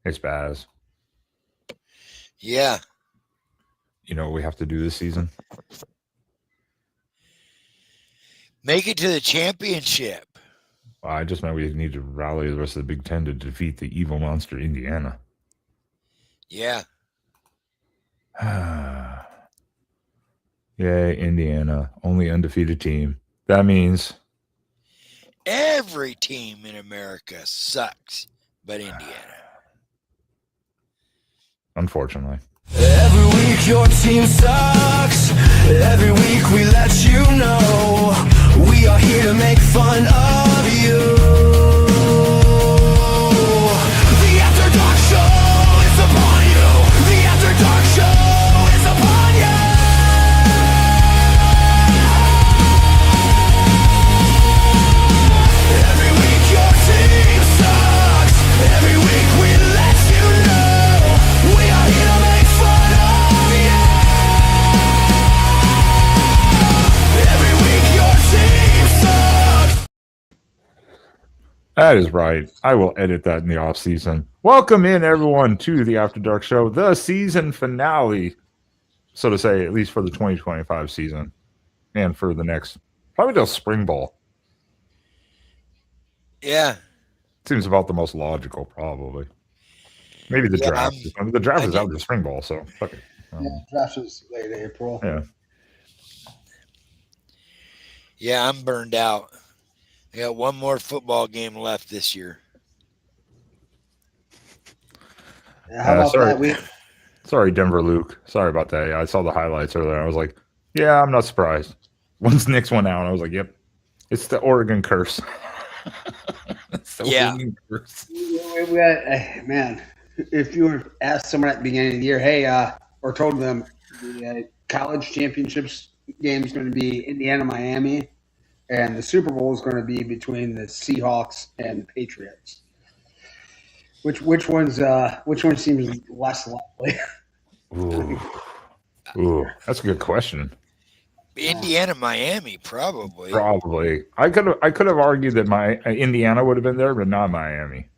Hey, Spaz. Yeah. You know what we have to do this season? Make it to the championship. I just meant we need to rally the rest of the Big Ten to defeat the evil monster Indiana. Yeah. Yay, Indiana. Only undefeated team. That means Every team in America sucks, but Indiana. unfortunately. Every week your team sucks. Every week we let you know we are here to make fun of you. The After Dark Show is upon you. The After Dark Show is upon you. Every week your team sucks. Every week we let you know we are here to make fun of you. Every week your team sucks. That is right. I will edit that in the off season. Welcome in, everyone, to the After Dark Show, the season finale, so to say, at least for the 2025 season and for the next, probably till spring ball. Yeah. Seems about the most logical, probably. Maybe the Yeah, draft. The draft I is did- after spring ball, so fuck it. Draft is late April. Yeah. Yeah, I'm burned out. I got one more football game left this year. How about sorry. that? Sorry, Denver Luke. Sorry about that. Yeah, I saw the highlights earlier. I was like, yeah, I'm not surprised. Once Knicks went out, I was like, yep, it's the Oregon curse. It's the Yeah. Oregon curse. we had, man, if you were asked someone at the beginning of the year, hey, or told them the college championships game is going to be Indiana, Miami, and the Super Bowl is going to be between the Seahawks and Patriots. Which one seems less likely? Ooh, that's a good question. Indiana, Miami, probably. Probably. I could have argued that my Indiana would have been there, but not Miami.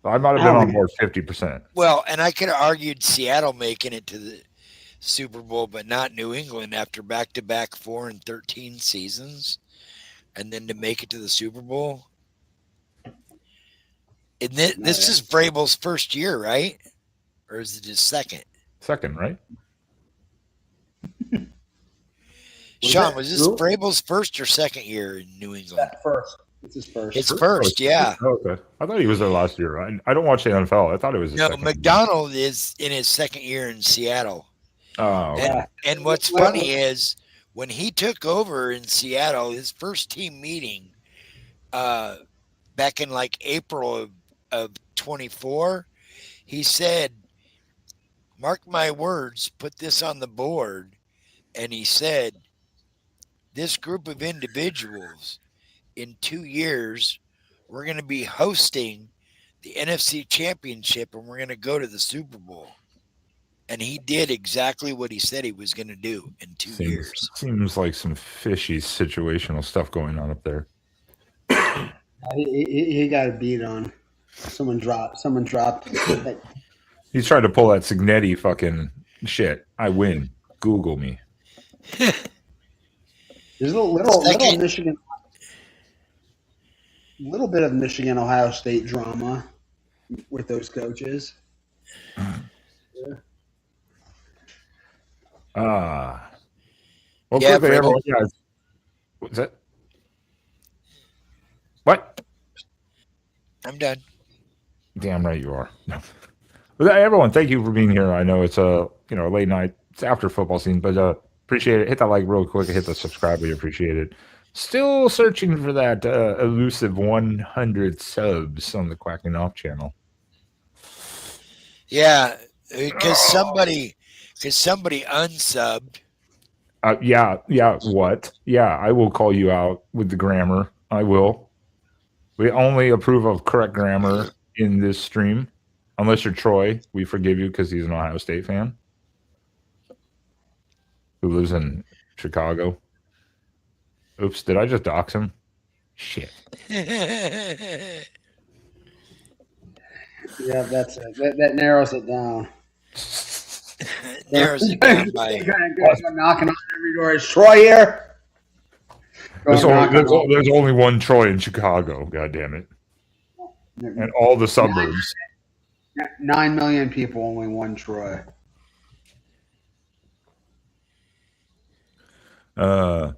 I might have been on board 50%. Well, and I could have argued Seattle making it to the Super Bowl, but not New England after back-to-back 4-13 seasons, and then to make it to the Super Bowl. And this is Vrabel's first year, right? Or is it his second? Second, right? Sean, was this Vrabel's first or second year in New England? First. It's his first. It's first, yeah. Okay. I thought he was there last year. I don't watch the NFL. I thought it was his second. McDonald is in his second year in Seattle. Oh, okay. And what's funny is when he took over in Seattle, his first team meeting back in like April of 24, he said, mark my words, put this on the board. And he said, this group of individuals in 2 years, we're going to be hosting the NFC Championship and we're going to go to the Super Bowl. And he did exactly what he said he was going to do in 2 years. Seems like some fishy situational stuff going on up there. He got a beat on. Someone dropped. He's trying to pull that Signetti fucking shit. I win. Google me. There's a little Michigan, little bit of Michigan Ohio State drama with those coaches. Well, Yeah, quickly, everyone, guys. What's that? What? I'm done. Damn right you are. No. Well, everyone, thank you for being here. I know it's a late night. It's after football season, but appreciate it. Hit that like real quick. Hit the subscribe. We appreciate it. Still searching for that elusive 100 subs on the Quacking Off channel. Yeah, because somebody unsubbed. What? Yeah, I will call you out with the grammar. I will. We only approve of correct grammar in this stream. Unless you're Troy, we forgive you because he's an Ohio State fan who lives in Chicago. Oops, did I just dox him? Shit. Yeah, that's it. That narrows it down. Narrows it down by. Go knocking on every door. Is Troy here? There's Go knock on all. there's only one Troy in Chicago. God damn it! And all the suburbs. 9 million people, only one Troy. So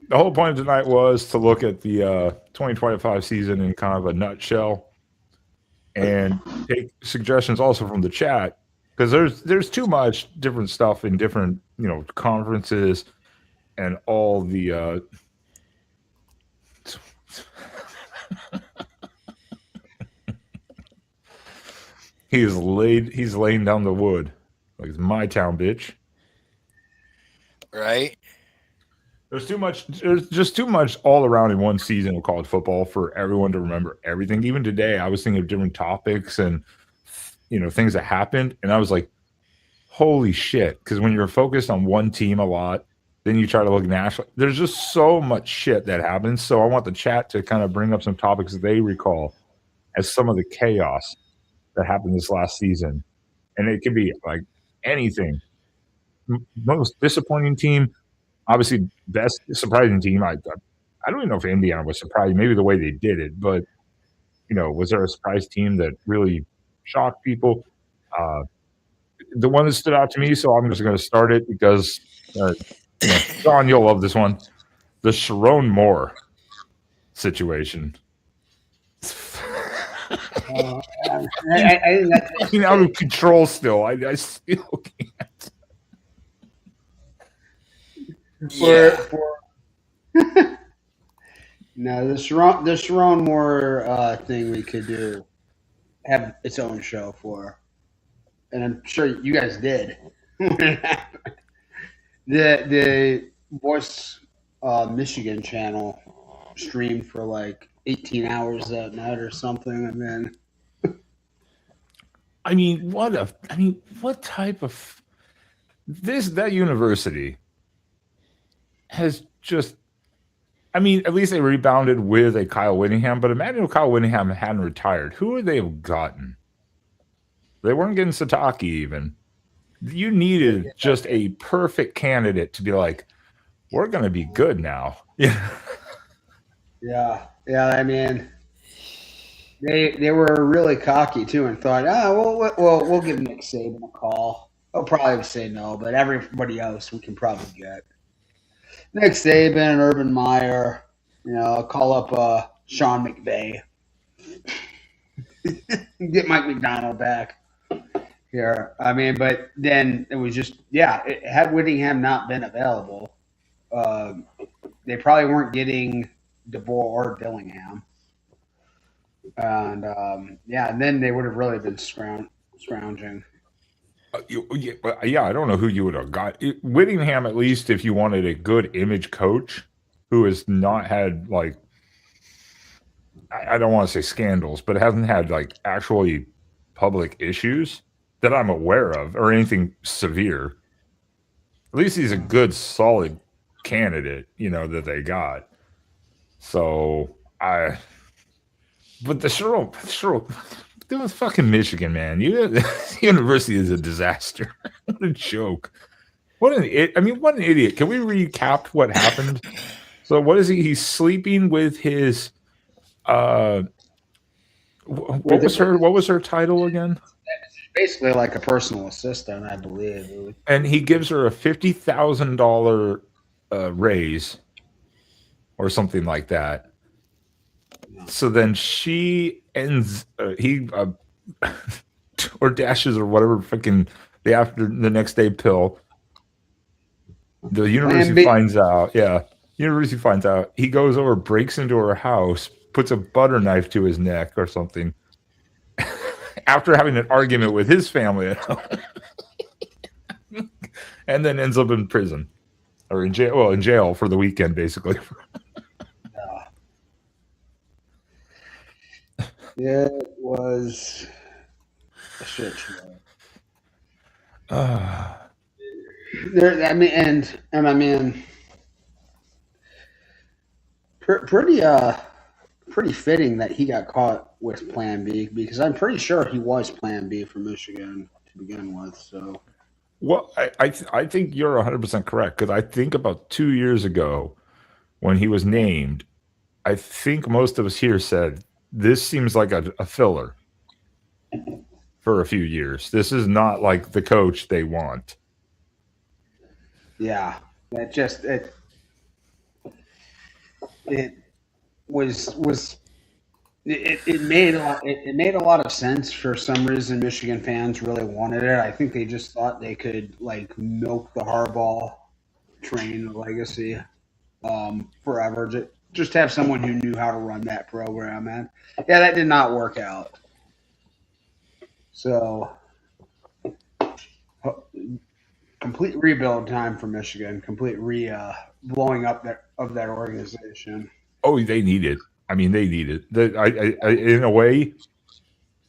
the whole point of tonight was to look at the 2025 season in kind of a nutshell, and take suggestions also from the chat, because there's too much different stuff in different conferences and all the. He's laying down the wood like it's my town, bitch. Right. There's just too much all around in one season of college football for everyone to remember everything. Even today, I was thinking of different topics and things that happened, and I was like, holy shit. Because when you're focused on one team a lot, then you try to look national. There's just so much shit that happens. So I want the chat to kind of bring up some topics that they recall as some of the chaos that happened this last season. And it could be like anything. Most disappointing team, obviously best surprising team. I don't even know if Indiana was surprised, maybe the way they did it, but was there a surprise team that really shocked people? The one that stood out to me, so I'm just going to start it because John, you'll love this one. The Sharon Moore situation. I think that's out of control still. I still can't. No, the Sharon Moore thing we could do have its own show for, and I'm sure you guys did. The Voice Michigan channel streamed for like 18 hours that night or something, and then. What type of that university has just. At least they rebounded with a Kyle Whittingham, but imagine if Kyle Whittingham hadn't retired. Who would they have gotten? They weren't getting Sataki even. You needed just a perfect candidate to be like, we're going to be good now. Yeah. They were really cocky too and thought, we'll give Nick Saban a call. He'll probably say no, but everybody else we can probably get. Nick Saban, Urban Meyer, call up Sean McVay. Get Mike McDonald back here. But then it was just, had Whittingham not been available, they probably weren't getting DeVore or Dillingham. And, and then they would have really been scrounging. I don't know who you would have got. Whittingham, at least, if you wanted a good image coach who has not had, like, I don't want to say scandals, but hasn't had, like, actually public issues that I'm aware of or anything severe. At least he's a good, solid candidate, that they got. So, but the Sharon. It was fucking Michigan, man. The university is a disaster. What a joke. What an idiot. Can we recap what happened? So what is he? He's sleeping with his what was her title again? Basically like a personal assistant, I believe. And he gives her a $50,000 raise or something like that. So then she ends, or dashes or whatever freaking the next day pill. The university finds out. Yeah. University finds out. He goes over, breaks into her house, puts a butter knife to his neck or something. After having an argument with his family at home. And then ends up in prison. Or in jail. Well, in jail for the weekend, basically. Yeah, it was a shit show. pretty fitting that he got caught with Plan B because I'm pretty sure he was Plan B for Michigan to begin with. So, Well, I think you're 100% correct because I think about 2 years ago when he was named, I think most of us here said this seems like a filler for a few years. This is not like the coach they want. yeah, that just it was it made a lot of sense. For some reason Michigan fans really wanted it. I think they just thought they could like milk the Harbaugh train legacy forever. Just have someone who knew how to run that program, and yeah, that did not work out. So complete rebuild time for Michigan. Complete blowing up of that organization. Oh, they need it. I mean, they need it. In a way,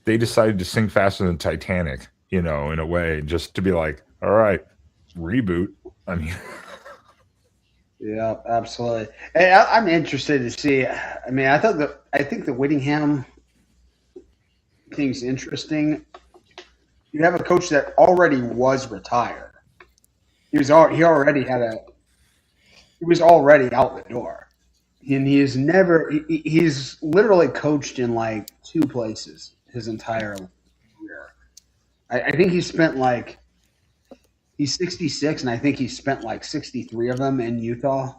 they decided to sink faster than Titanic, in a way, just to be like, all right, reboot. I mean, yeah, absolutely. Hey, I'm interested to see. I mean, I think the Whittingham thing's interesting. You have a coach that already was retired. He was already out the door. And he's literally coached in like 2 places his entire career. I think he's 66, and I think he spent like 63 of them in Utah,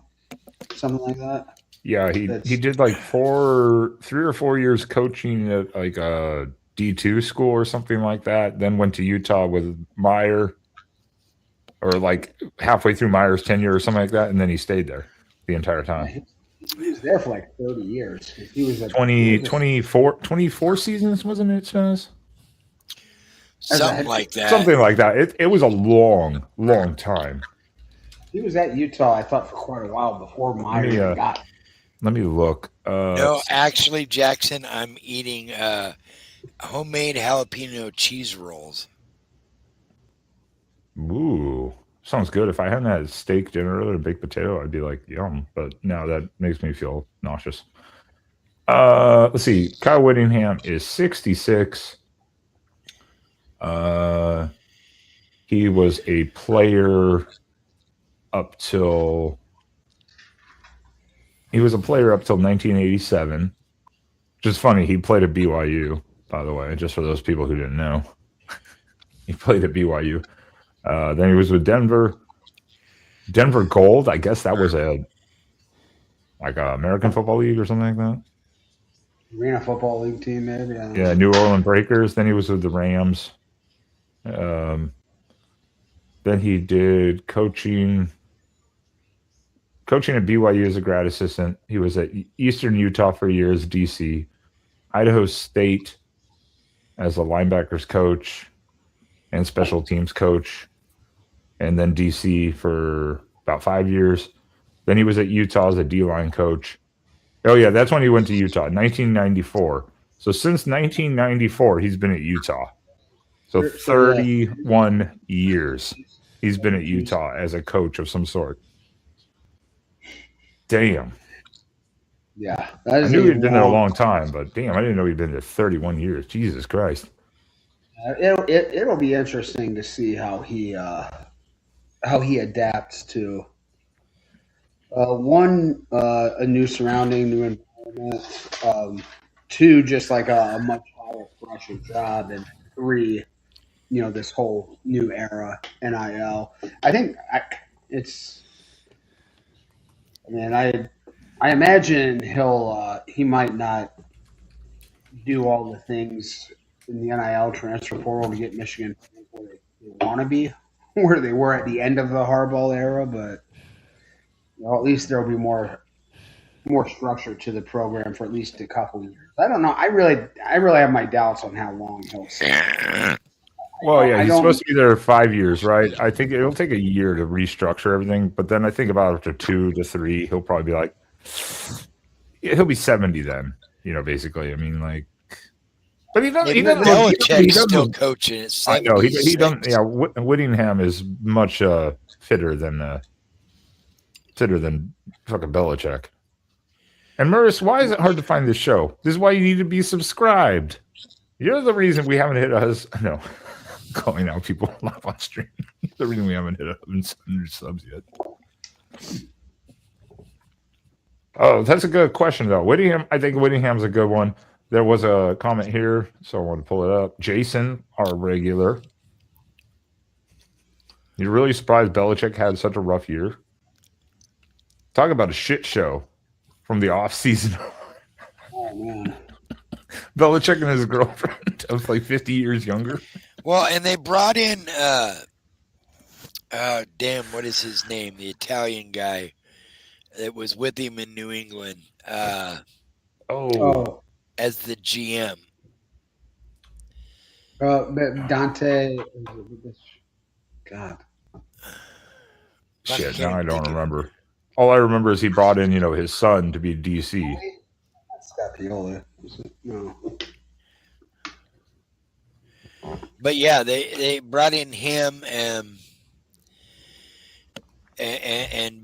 something like that. yeah, he did like 3 or 4 years coaching at like a D2 school or something like that. Then went to Utah with Meyer, or like halfway through Meyer's tenure or something like that, and then he stayed there the entire time. He was there for like 30 years. He was 24 seasons, wasn't it, Spence? Something like that. Something like that. It was a long, long time. He was at Utah, I thought, for quite a while before Meyer got. Let me look. No, actually, Jackson, I'm eating homemade jalapeno cheese rolls. Ooh, sounds good. If I hadn't had steak dinner earlier, baked potato, I'd be like, yum. But now that makes me feel nauseous. Let's see. Kyle Whittingham is 66. He was a player up till 1987. Which is funny. He played at BYU, by the way, just for those people who didn't know. He played at BYU. Then he was with Denver Gold. I guess that was a American Football League or something like that. Arena Football League team, maybe. Yeah, New Orleans Breakers. Then he was with the Rams. Then he did coaching at BYU as a grad assistant. He was at Eastern Utah for years, DC, Idaho State as a linebackers coach and special teams coach, and then DC for about 5 years. Then he was at Utah as a D-line coach. Oh, yeah, that's when he went to Utah, 1994. So since 1994, he's been at Utah. So 31 years he's been at Utah as a coach of some sort. Damn. Yeah. I knew he'd been there a long time, but damn, I didn't know he'd been there 31 years. Jesus Christ. It'll be interesting to see how he adapts to a new surrounding, new environment, 2, just like a much higher pressure job, and 3, this whole new era, NIL. I think I imagine he might not do all the things in the NIL transfer portal to get Michigan where they want to be, where they were at the end of the Harbaugh era, but at least there'll be more structure to the program for at least a couple years. I don't know. I really have my doubts on how long he'll stay. Well, yeah, he's supposed to be there 5 years, right? I think it'll take a year to restructure everything, but then I think about after 2 to 3, he'll probably be like, he'll be 70 then, basically. I mean, like, but he doesn't. Belichick's still coaching. I know he doesn't. Yeah, Whittingham is much fitter than fucking Belichick. And Murris, why is it hard to find this show? This is why you need to be subscribed. You're the reason we haven't hit us. No, calling out people live on stream. You're the reason we haven't hit 100 subs yet. Oh, that's a good question, though. Whittingham, I think Whittingham's a good one. There was a comment here, so I want to pull it up. Jason, our regular. You're really surprised Belichick had such a rough year? Talk about a shit show from the off season. Oh man. Belichick and his girlfriend of like 50 years younger. Well, and they brought in damn, what is his name? The Italian guy that was with him in New England. Oh. As the GM. Dante. God. Shit, now I don't remember. All I remember is he brought in, his son to be DC. Scott Piola. No. But yeah, they brought in him and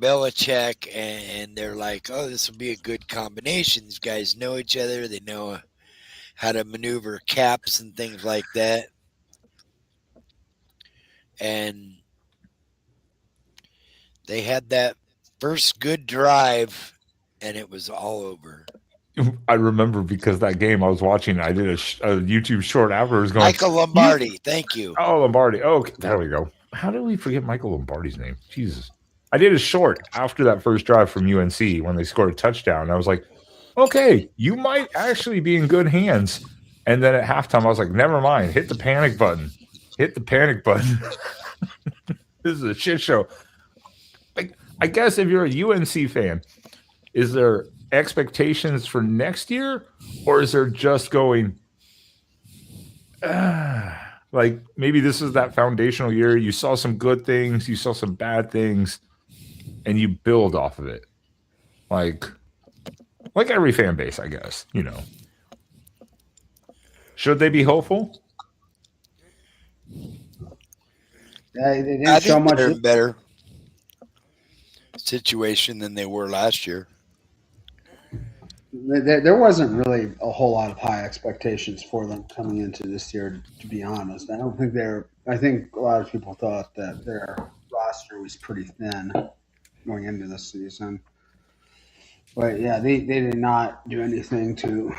Belichick, and they're like, oh, this will be a good combination. These guys know each other. They know how to maneuver caps and things like that. And they had that first good drive, and it was all over. I remember because that game I was watching, I did a YouTube short afterwards going, Michael Lombardi, thank you. Oh, Lombardi. Oh, okay. There we go. How did we forget Michael Lombardi's name? Jesus. I did a short after that first drive from UNC when they scored a touchdown. I was like, okay, you might actually be in good hands. And then at halftime, I was like, never mind. Hit the panic button. Hit the panic button. This is a shit show. Like, I guess if you're a UNC fan, is there expectations for next year? Or is there just going, like maybe this is that foundational year. You saw some good things, you saw some bad things, and you build off of it. Like every fan base, I guess, Should they be hopeful? They didn't I show think much. they're in better situation than they were last year. There wasn't really a whole lot of high expectations for them coming into this year, to be honest. I think a lot of people thought that their roster was pretty thin going into this season. But yeah, they did not do anything to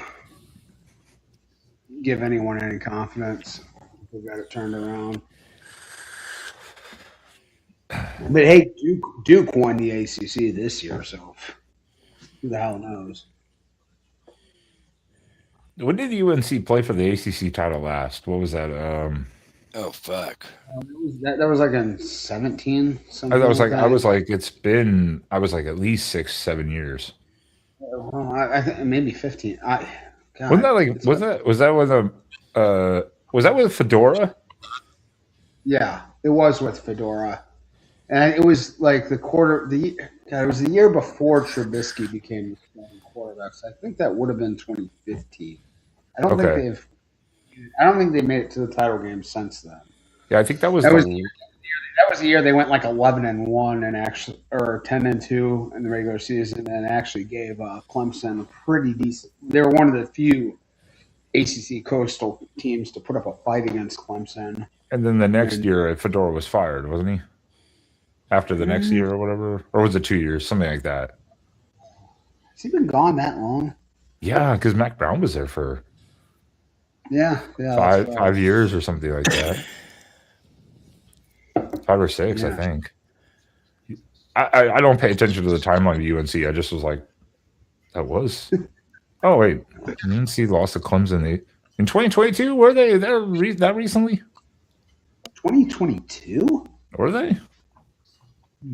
give anyone any confidence. They got it turned around. But hey, Duke won the ACC this year, so who the hell knows? When did UNC play for the ACC title last? What was that? Oh fuck! That was like in 17. Something I was like, that. I was like at least 6-7 years. Well, I think maybe 15. God, Wasn't that like was that with Fedora? Yeah, it was with Fedora, and it was like it was the year before Trubisky became the starting quarterback. So I think that would have been 2015. I don't think they've made it to the title game since then. Yeah, I think that was that was the year they went like 11-1 and actually, or 10-2 in the regular season, and actually gave Clemson a pretty decent. They were one of the few ACC coastal teams to put up a fight against Clemson. And then the next year, Fedora was fired, wasn't he? After the next year or whatever, or was it 2 years, something like that? Has he been gone that long? Yeah, because Mac Brown was there for yeah 5 years or something like that. 5 or 6, I think. I don't pay attention to the timeline of UNC. I just was like, that was. Oh wait, UNC lost to Clemson in 2022. Were they there that recently? 2022? Were they?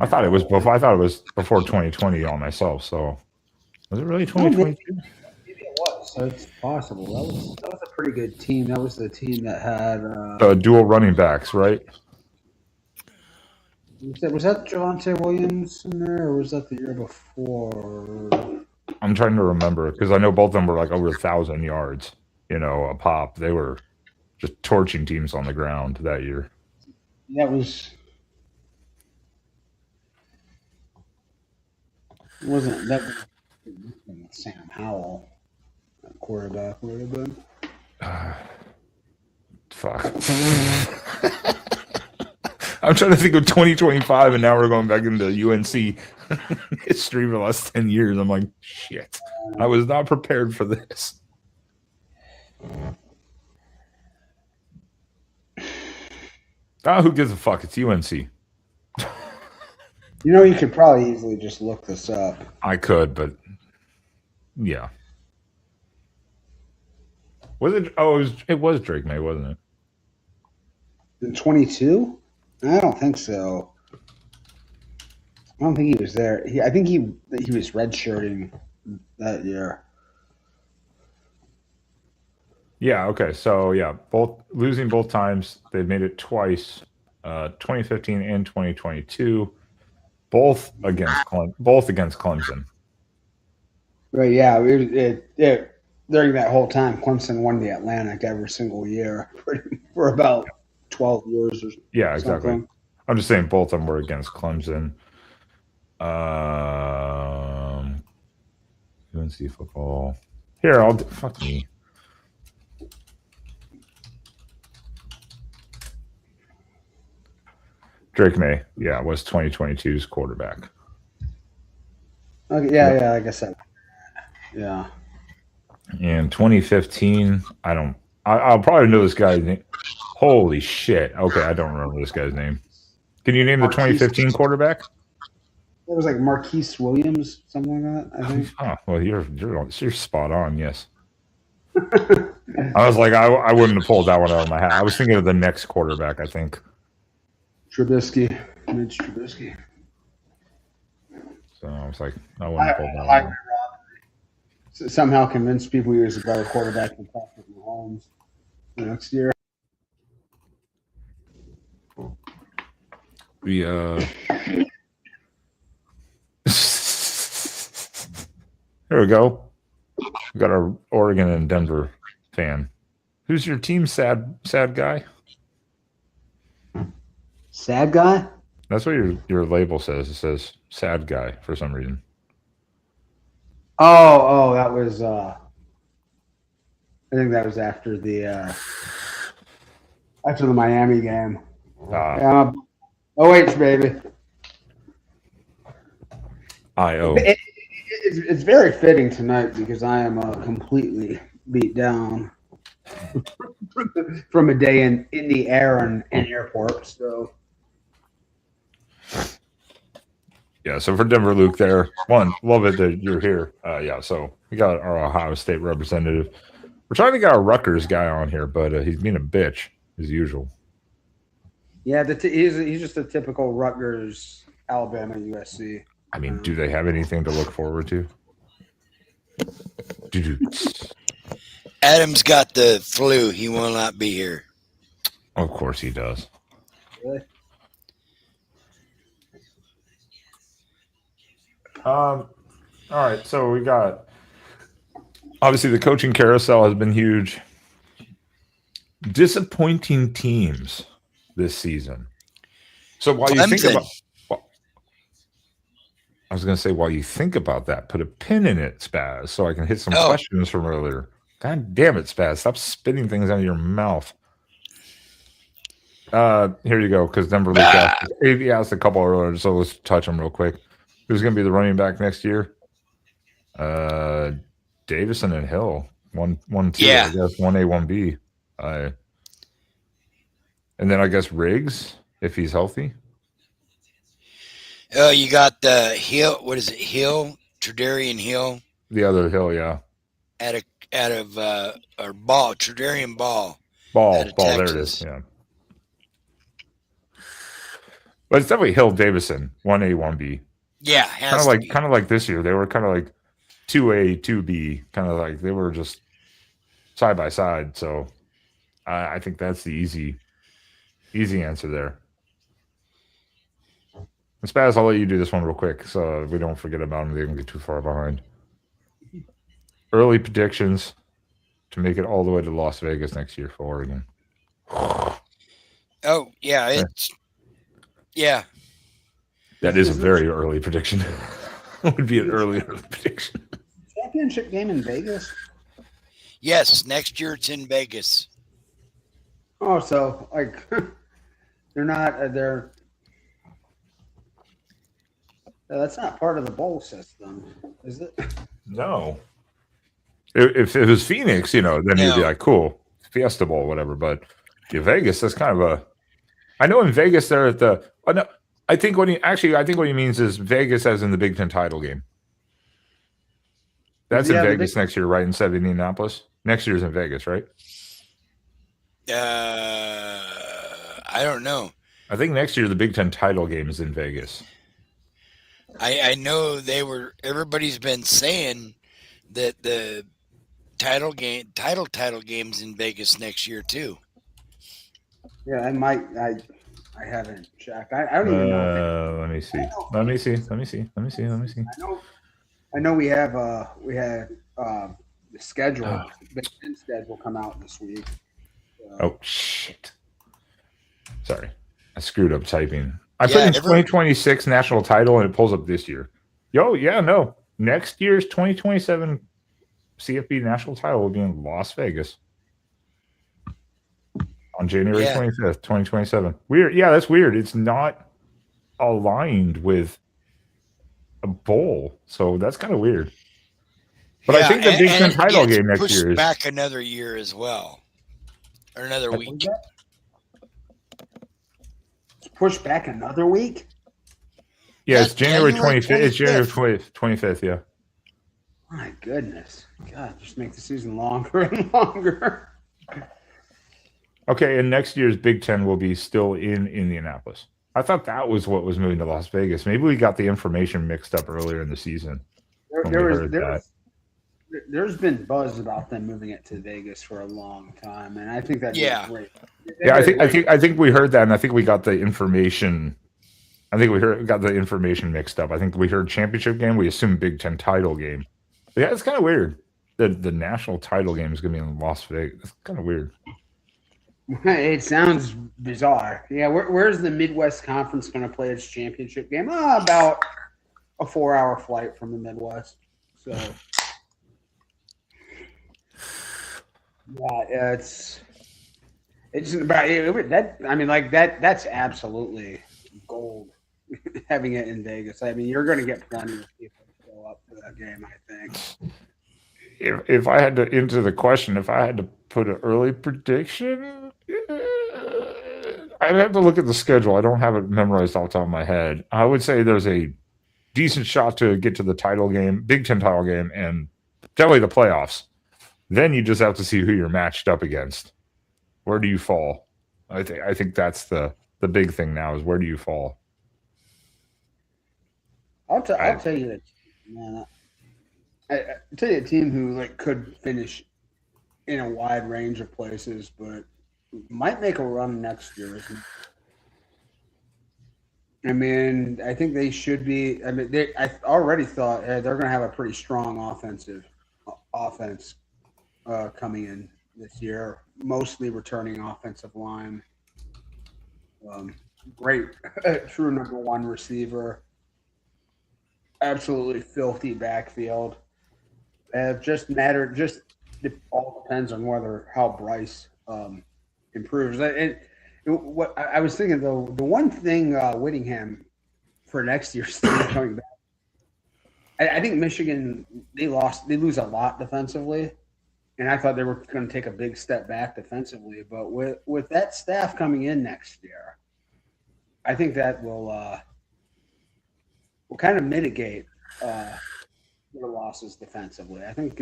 I thought it was before. I thought it was before 2020 on myself. So was it really 2022? Maybe it was. So it's possible. That was a pretty good team. That was the team that had dual running backs, right? Was that Javonte Williams in there, or was that the year before? I'm trying to remember because I know both of them were like over 1,000 yards, a pop. They were just torching teams on the ground that year. That was. Wasn't that? Sam Howell, quarterback, would have been. Fuck. I'm trying to think of 2025, and now we're going back into UNC history for the last 10 years. I'm like, shit. I was not prepared for this. Who gives a fuck? It's UNC. You know, you could probably easily just look this up. I could, but yeah. Was it? Oh, it was Drake May, wasn't it? In 22? I don't think so. I don't think he was there. I think he was redshirting that year. Yeah. Okay. So yeah, losing both times. They've made it twice, 2015 and 2022, both against Clemson. Right. Yeah. During that whole time, Clemson won the Atlantic every single year for about 12 years or Yeah, exactly. something. I'm just saying both of them were against Clemson. UNC football. Here, fuck me. Drake May, yeah, was 2022's quarterback. Okay, yeah, like I said. Yeah. In 2015, I'll probably know this guy's name. Holy shit. Okay, I don't remember this guy's name. Can you name the 2015 quarterback? It was like Marquise Williams, something like that, I think. Oh, well, you're spot on, yes. I was like, I wouldn't have pulled that one out of my hat. I was thinking of the next quarterback, I think. Mitch Trubisky. So I was like, I wouldn't have pulled that one out. Somehow convinced people he was a better quarterback than Patrick Mahomes the next year. Here we go. We got our Oregon and Denver fan. Who's your team? Sad guy. Sad guy? That's what your label says. It says sad guy for some reason. Oh, that was. I think that was after the Miami game. OH baby. IO. It's very fitting tonight because I am completely beat down from a day in the air and airport. So. Yeah, so for Denver Luke there, love it that you're here. Yeah, so we got our Ohio State representative. We're trying to get our Rutgers guy on here, but he's being a bitch as usual. Yeah, he's just a typical Rutgers, Alabama, USC. I mean, do they have anything to look forward to? Adam's got the flu. He will not be here. Of course he does. Really? All right, so we got obviously the coaching carousel has been huge. Disappointing teams this season. So while you think about, I was going to say while you think about that, put a pin in it, Spaz, so I can hit some questions from earlier. God damn it, Spaz! Stop spitting things out of your mouth. Here you go, because Denver Luke asked a couple earlier, so let's touch them real quick. Who's going to be the running back next year? Davison and Hill. 1-2, I guess. 1A, 1B. And then I guess Riggs, if he's healthy. Oh, you got the Hill. What is it? Hill? Tredarian Hill? The other Hill, yeah. Out of or Ball. Tredarian Ball. Ball, there it is, yeah. But it's definitely Hill Davison, 1A, 1B. Yeah, kind of like this year. They were kind of like 2A, 2B, kind of like they were just side by side. So I think that's the easy answer there. And Spaz, I'll let you do this one real quick so we don't forget about them. They don't get too far behind. Early predictions to make it all the way to Las Vegas next year for Oregon. Oh, yeah. Yeah. That is a very early prediction. It would be an early prediction. championship game in Vegas? Yes, next year it's in Vegas. Oh, so like they're not they're that's not part of the bowl system, is it? No. If it was Phoenix, then you'd be No. like, cool, Fiesta Bowl, whatever. But Vegas, that's kind of a. I know in Vegas they're at the. Oh, no, I think what he means is Vegas as in the Big Ten title game. That's in Vegas next year, right? Instead of Indianapolis. Next year's in Vegas, right? I don't know. I think next year the Big Ten title game is in Vegas. I know everybody's been saying that the title games in Vegas next year tw Yeah, I haven't checked. I don't even know. Let me see. Let me see. I know we had the schedule, Big Ten schedule come out this week. Oh shit! Sorry, I screwed up typing. I put in 2026 national title and it pulls up this year. No. Next year's 2027 CFB national title will be in Las Vegas on January 25th, 2027. Weird. Yeah, that's weird. It's not aligned with a bowl, so that's kind of weird. But I think the Big Ten title game next year is back another year as well, or another week. Pushed back another week? Yeah, it's January 25th. It's January 25th, yeah. My goodness. God, just make the season longer and longer. Okay, and next year's Big Ten will be still in Indianapolis. I thought that was what was moving to Las Vegas. Maybe we got the information mixed up earlier in the season. There's been buzz about them moving it to Vegas for a long time, and I think that's great. Yeah, I think we heard that, and I think we got the information. I think we got the information mixed up. I think we heard championship game. We assumed Big Ten title game. But yeah, it's kind of weird. The national title game is going to be in Las Vegas. It's kind of weird. It sounds bizarre. Yeah, where's the Midwest Conference going to play its championship game? About a 4-hour flight from the Midwest. So, yeah, it's about that. I mean, like that. That's absolutely gold. Having it in Vegas. I mean, you're going to get plenty of people to show up for that game, I think. If I had to answer the question, if I had to put an early prediction, I'd have to look at the schedule. I don't have it memorized off the top of my head. I would say there's a decent shot to get to the title game, Big Ten title game, and definitely the playoffs. Then you just have to see who you're matched up against. Where do you fall? I think that's the big thing now is where do you fall? I'll tell you that, man. I'll tell you a team who could finish in a wide range of places, but might make a run next year. I mean, I think they should be. I mean, I already thought they're going to have a pretty strong offense coming in this year. Mostly returning offensive line. Great, true number one receiver. Absolutely filthy backfield. It all depends on how Bryce improves. What I was thinking though, the one thing Whittingham for next year's coming back. I think Michigan they lose a lot defensively, and I thought they were going to take a big step back defensively. But with that staff coming in next year, I think that will kind of mitigate their losses defensively. I think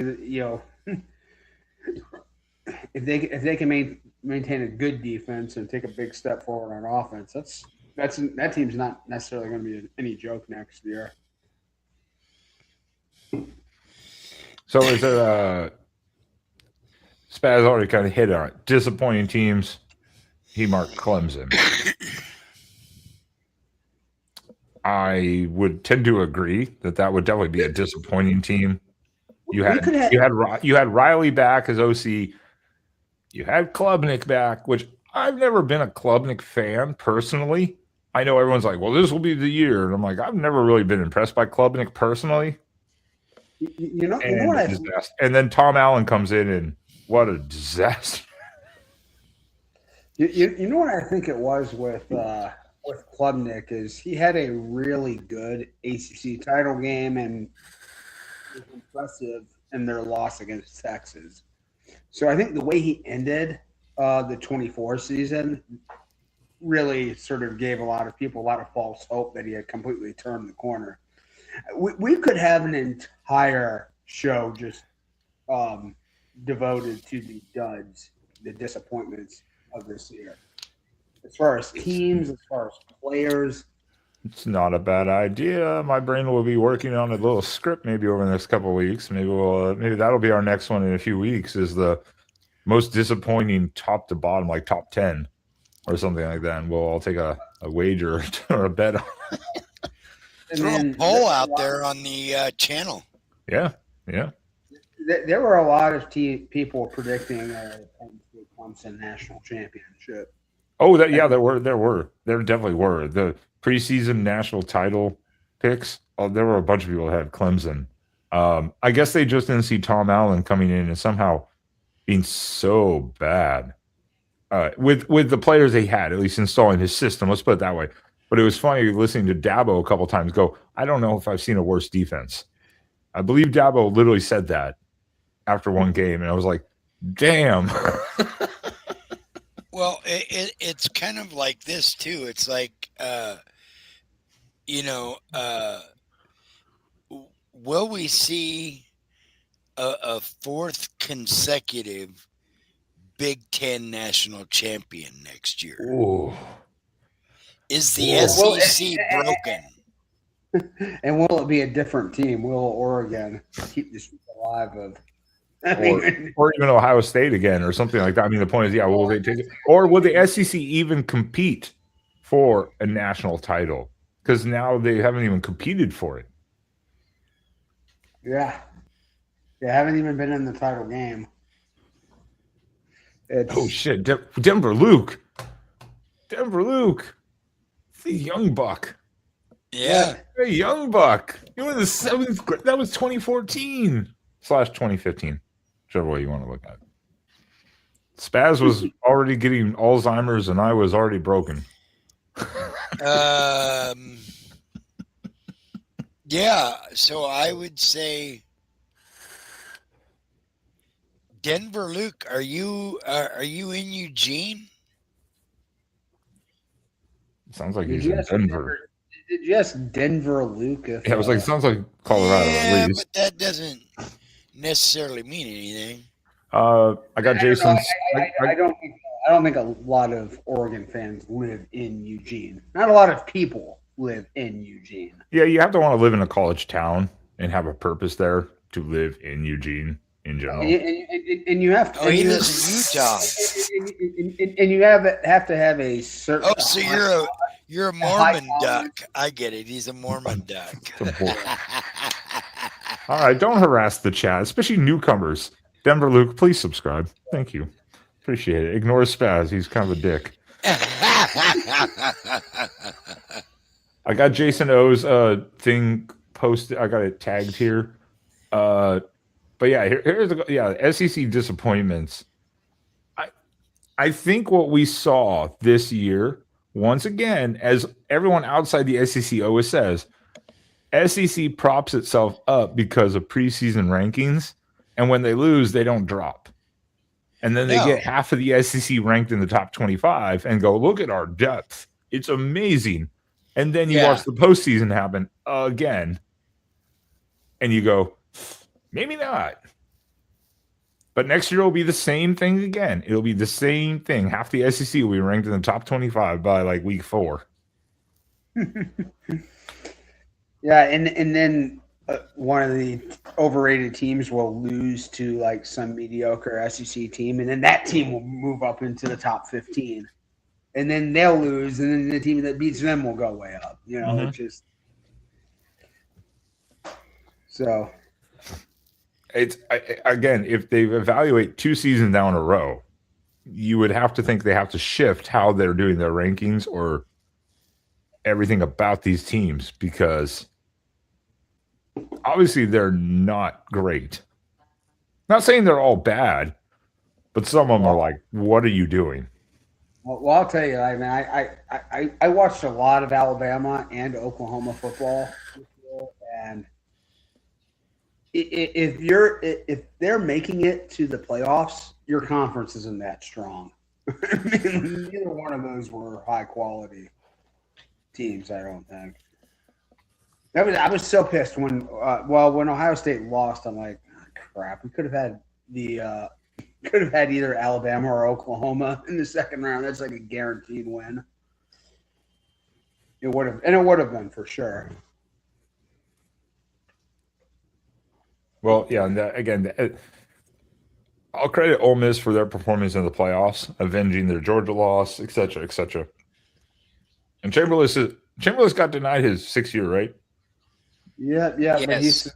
if they can maintain a good defense and take a big step forward on offense, that team's not necessarily going to be any joke next year. So is there Spaz already kind of hit on it. Disappointing teams. He marked Clemson. I would tend to agree that would definitely be a disappointing team. You had Riley back as OC. You had Klubnik back, which I've never been a Klubnik fan personally. I know everyone's like, "Well, this will be the year," and I'm like, I've never really been impressed by Klubnik personally. You know And what a disaster. And then Tom Allen comes in, and what a disaster. you know what I think it was with Klubnik is he had a really good ACC title game and was impressive in their loss against Texas. So I think the way he ended the 24 season really sort of gave a lot of people a lot of false hope that he had completely turned the corner. We could have an entire show just devoted to the duds, the disappointments of this year. As far as teams, as far as players. It's not a bad idea. My brain will be working on a little script maybe over the next couple of weeks. Maybe that'll be our next one in a few weeks. Is the most disappointing top to bottom, like top 10 or something like that. And we'll all take a wager or a bet on. Throw a poll out there on the channel. Yeah. There were a lot of people predicting a Clemson national championship. Oh, there were. There definitely were. The preseason national title picks, there were a bunch of people that had Clemson. I guess they just didn't see Tom Allen coming in and somehow being so bad with the players they had, at least installing his system. Let's put it that way. But it was funny listening to Dabo a couple times go, I don't know if I've seen a worse defense. I believe Dabo literally said that after one game, and I was like, damn. Well, it's kind of like this too. It's like, will we see a fourth consecutive Big Ten national champion next year? Ooh. Is the SEC broken? And will it be a different team? Will Oregon keep the streak alive of? Or even Ohio State again, or something like that. I mean, the point is, will they take it, or will the SEC even compete for a national title? Because now they haven't even competed for it. Yeah, they haven't even been in the title game. Oh shit, Denver Luke, the young buck. Yeah, hey, young buck. You were in the 7th grade. That was 2014/2015. Whichever way you want to look at it. Spaz was already getting Alzheimer's, and I was already broken. Yeah. So I would say, Denver Luke, are you in Eugene? Sounds like he's in Denver. Just Denver Luke. Yeah, it was like sounds like Colorado at least. But that doesn't necessarily mean anything. I got Jason's. I don't think a lot of Oregon fans live in Eugene. Not a lot of people live in Eugene. Yeah, you have to want to live in a college town and have a purpose there to live in Eugene in general. And you have to. Oh, he lives in Utah. And you have to have a certain. Oh, so you're a Mormon duck. I get it. He's a Mormon duck. All right, don't harass the chat, especially newcomers. Denver Luke, please subscribe. Thank you. Appreciate it. Ignore Spaz. He's kind of a dick. I got Jason O's thing posted. I got it tagged here. But yeah, here's the SEC disappointments. I think what we saw this year, once again, as everyone outside the SEC always says, SEC props itself up because of preseason rankings, and when they lose, they don't drop. And then they get half of the SEC ranked in the top 25 and go, look at our depth. It's amazing. And then you watch the postseason happen again, and you go, maybe not. But next year will be the same thing again. It'll be the same thing. Half the SEC will be ranked in the top 25 by like week 4. Yeah, and then one of the overrated teams will lose to like some mediocre SEC team, and then that team will move up into the top 15. And then they'll lose, and then the team that beats them will go way up. You know, it's just so. It's again, if they evaluate 2 seasons down a row, you would have to think they have to shift how they're doing their rankings or everything about these teams, because obviously they're not great. Not saying they're all bad, but some of them are like, what are you doing? Well, I'll tell you, I mean, I watched a lot of Alabama and Oklahoma football, and if they're making it to the playoffs, your conference isn't that strong. I mean, neither one of those were high quality teams. I don't think. I was so pissed when when Ohio State lost. I'm like, oh, crap. We could have had either Alabama or Oklahoma in the second round. That's like a guaranteed win. It would have been for sure. Well, yeah, and again, I'll credit Ole Miss for their performance in the playoffs, avenging their Georgia loss, et cetera, et cetera. And Chamberlain got denied his 6th year, right? Yeah, Yes. but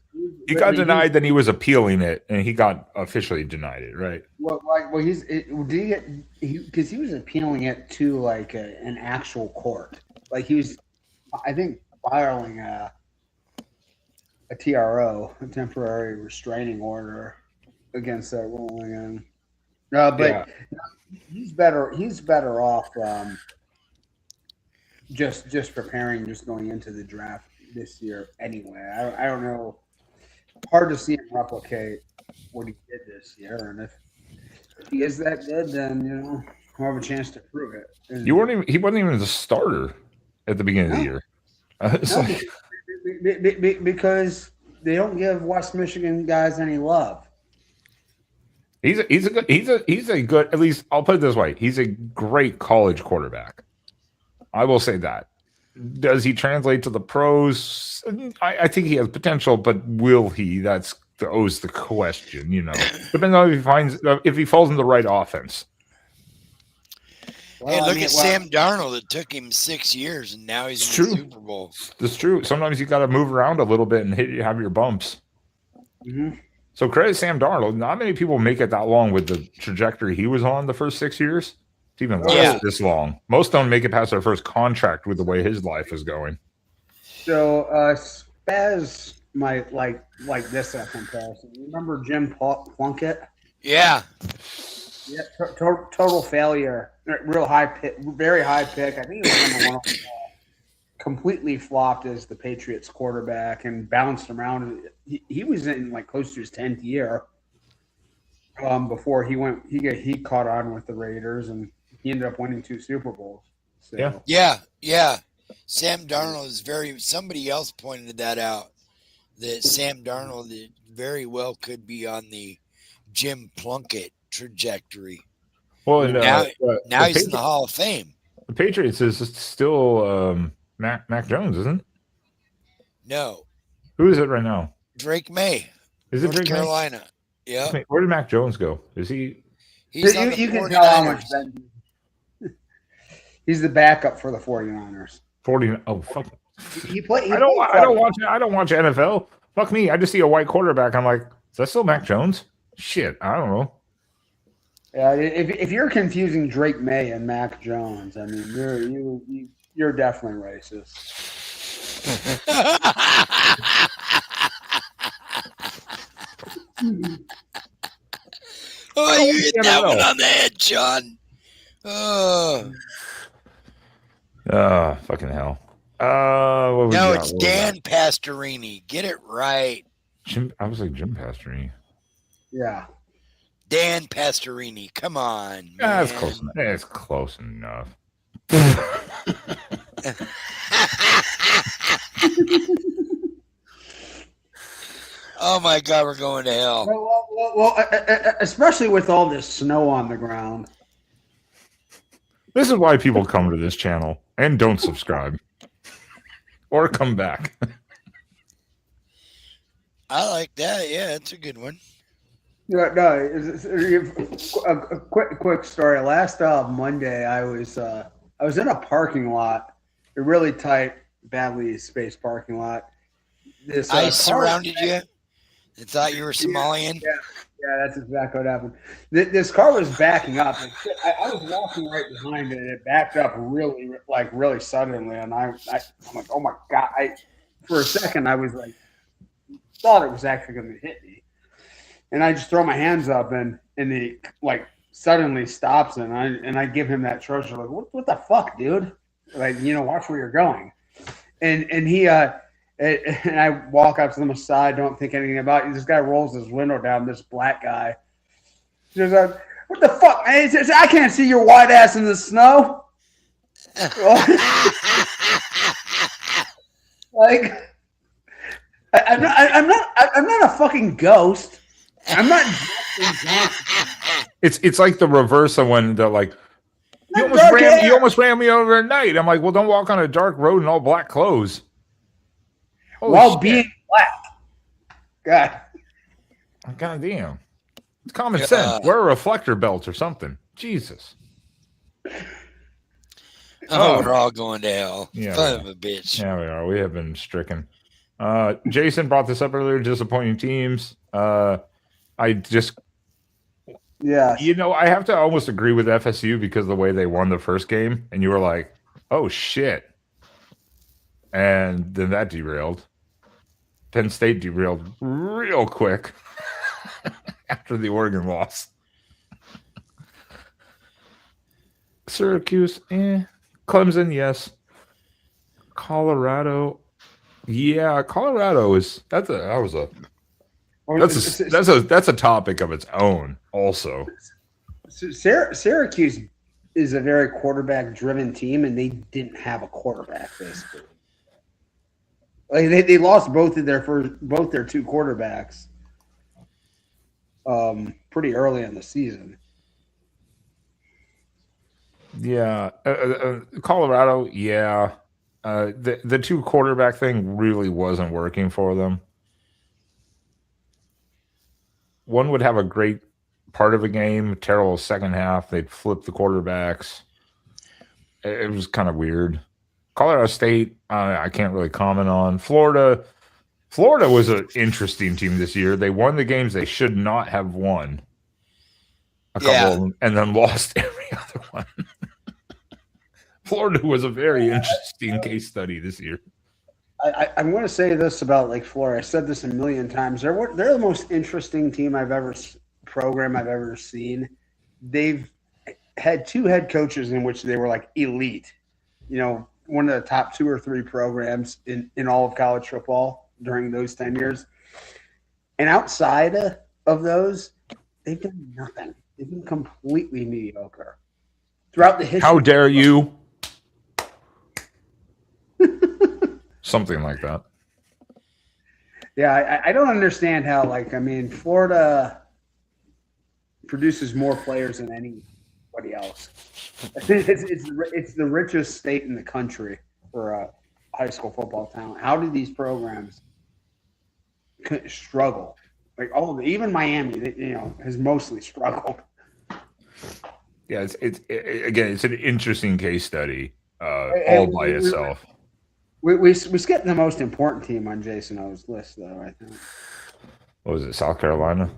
he got denied, then he was appealing it, and he got officially denied it, right? Because he was appealing it to like an actual court. Like he was, I think, filing a TRO, a temporary restraining order, against that ruling. And but he's better off just preparing, just going into the draft this year anyway. I don't know. Hard to see him replicate what he did this year, and if he is that good, then he'll have a chance to prove it. And He wasn't even the starter at the beginning of the year. because they don't give West Michigan guys any love. He's a good, at least I'll put it this way, he's a great college quarterback. I will say that. Does he translate to the pros? I think he has potential, but will he? That's always the question, Depending on if he falls in the right offense. Hey, look at Sam Darnold. It took him 6 years, and now he's in the Super Bowl. That's true. Sometimes you got to move around a little bit and have your bumps. Mm-hmm. So credit Sam Darnold. Not many people make it that long with the trajectory he was on the first 6 years. It's even less this long. Most don't make it past their first contract with the way his life is going. So Spaz might like this comparison. You remember Jim Plunkett? Yeah. Yeah, total failure. Real high pick, very high pick. I think it was number 1 overall. Completely flopped as the Patriots quarterback and bounced around. He was in like close to his 10th year before he caught on with the Raiders, and he ended up winning 2 Super Bowls. So. Yeah. Sam Darnold is somebody else pointed that out, that Sam Darnold very well could be on the Jim Plunkett trajectory. Well, now he's in the Hall of Fame. The Patriots is still Mac Jones, isn't it? No. Who is it right now? Drake May. Is it North Drake Carolina? Yeah. Where did Mac Jones go? Is he? He's on the you 49ers. can tell how much he's the backup for the 49ers. 40. Oh fuck. I don't watch NFL. Fuck me. I just see a white quarterback. I'm like, is that still Mac Jones? Shit, I don't know. Yeah, if you're confusing Drake May and Mac Jones, I mean you're definitely racist. Oh, you hit that one on the head, John. Fucking hell. No, it's Dan Pastorini. Get it right. I was like Jim Pastorini. Yeah. Dan Pastorini. Come on. That's close enough. It's close enough. Oh my God, we're going to hell. Well, especially with all this snow on the ground. This is why people come to this channel and don't subscribe or come back. I like that. Yeah, it's a good one. No. A quick story. Last Monday, I was in a parking lot, a really tight, badly spaced parking lot. This I surrounded you. I thought you were Somalian. Yeah, that's exactly what happened. This car was backing up. And I was walking right behind it, and it backed up really suddenly. And I'm like, oh my God! For a second, I was like, thought it was actually going to hit me. And I just throw my hands up, and he like suddenly stops, and I give him that treasure, like, what the fuck, dude? Like, watch where you're going. And he and I walk up to them aside, don't think anything about it. This guy rolls his window down, this black guy. He goes, what the fuck, man? He says, I can't see your white ass in the snow. Like, I'm not a fucking ghost. I'm not. It's like the reverse of when they're like, you almost ran me over at night. I'm like, well, don't walk on a dark road in all black clothes. Holy While shit. being black. God damn. It's common sense. Wear a reflector belt or something. Jesus. Oh, we're all going to hell. Yeah, Son of a bitch. Yeah, we are. We have been stricken. Jason brought this up earlier. Disappointing teams. I just, I have to almost agree with FSU because of the way they won the first game, and you were like, "Oh shit!" And then that derailed. Penn State derailed real quick after the Oregon loss. Syracuse, Clemson, yes. Colorado, yeah. Colorado is that's a topic of its own. Also, Syracuse is a very quarterback-driven team, and they didn't have a quarterback basically. Like they lost both their two quarterbacks pretty early in the season. Yeah, Colorado, yeah. The two quarterback thing really wasn't working for them. One would have a great part of a game, terrible second half. They'd flip the quarterbacks. It was kind of weird. Colorado State, I can't really comment on. Florida was an interesting team this year. They won the games they should not have won. A couple of them, and then lost every other one. Florida was a very interesting case study this year. I'm going to say this about Lake Florida. I said this a million times. They're the most interesting program I've ever seen. They've had two head coaches in which they were like elite. One of the top 2 or 3 programs in all of college football during those 10 years. And outside of those, they've done nothing. They've been completely mediocre throughout the history. How dare you? Something like that. Yeah, I don't understand how. Florida produces more players than anybody else. It's the richest state in the country for high school football talent. How do these programs struggle? Like even Miami, has mostly struggled. Yeah, it's an interesting case study all by itself. We skipped the most important team on Jason O's list, though. I think. What was it? South Carolina?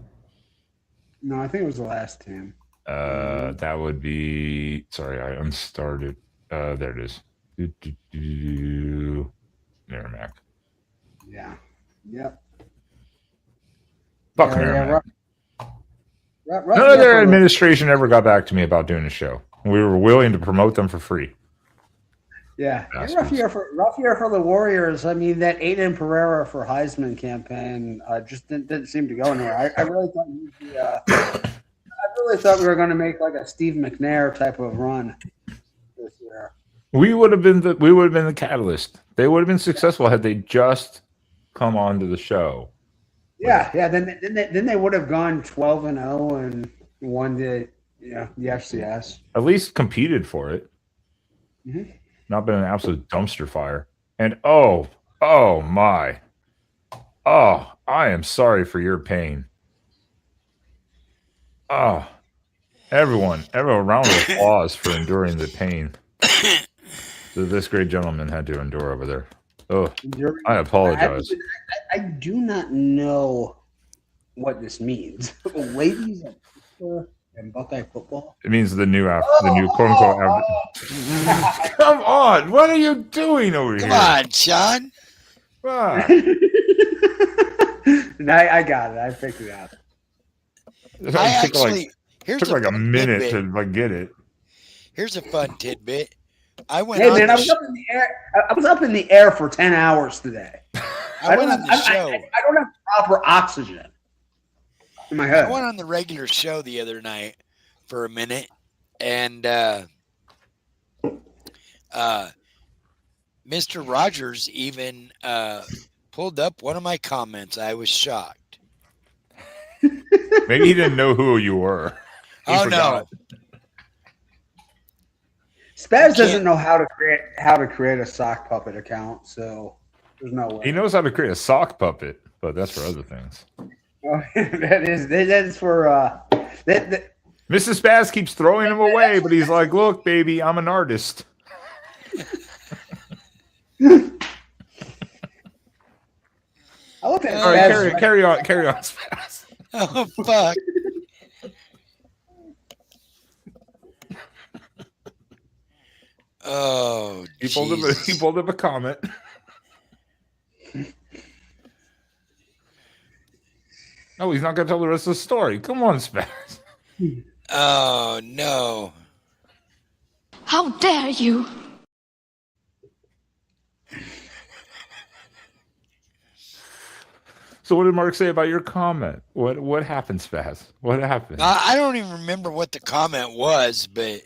No, I think it was the last team. That would be. Sorry, I unstarted. There it is. Merrimack. Yeah. Yep. Fuck Merrimack. None of their administration ever got back to me about doing a show. We were willing to promote them for free. Yeah, rough year for the Warriors. I mean, that Aiden Pereira for Heisman campaign just didn't seem to go anywhere. I really thought we were going to make like a Steve McNair type of run this year. We would have been the catalyst. They would have been successful had they just come on to the show. Yeah. Then they would have gone 12-0 and won the FCS. At least competed for it. Mm-hmm. Not been an absolute dumpster fire. And oh my. Oh, I am sorry for your pain. Oh, everyone, round of applause for enduring the pain that this great gentleman had to endure over there. Oh, I apologize. I do not know what this means. Ladies and Buckeye football. It means the new quote unquote. Come on, what are you doing over here? Come on, Sean. No, I got it. I picked it out. I actually here's took like a fun minute tidbit. to like get it. Here's a fun tidbit. I went Hey on man, the I was up in the air. I was up in the air for 10 hours today. I went on the show. I don't have proper oxygen in my head. I went on the regular show the other night for a minute, and Mr. Rogers even pulled up one of my comments. I was shocked. Maybe he didn't know who you were. He Oh forgot. no! Spaz doesn't know how to create a sock puppet account, so there's no way. He knows how to create a sock puppet, but that's for other things. Oh, that is for that. Mrs. Spaz keeps throwing him away, but he's like, "Look, baby, I'm an artist." I looked at All right, Spaz. carry on, Spaz. Oh fuck! Oh, He pulled up a comment. No, he's not going to tell the rest of the story. Come on, Spaz. Oh no! How dare you! So what did Mark say about your comment? What happened, Spaz? What happened? I don't even remember what the comment was, but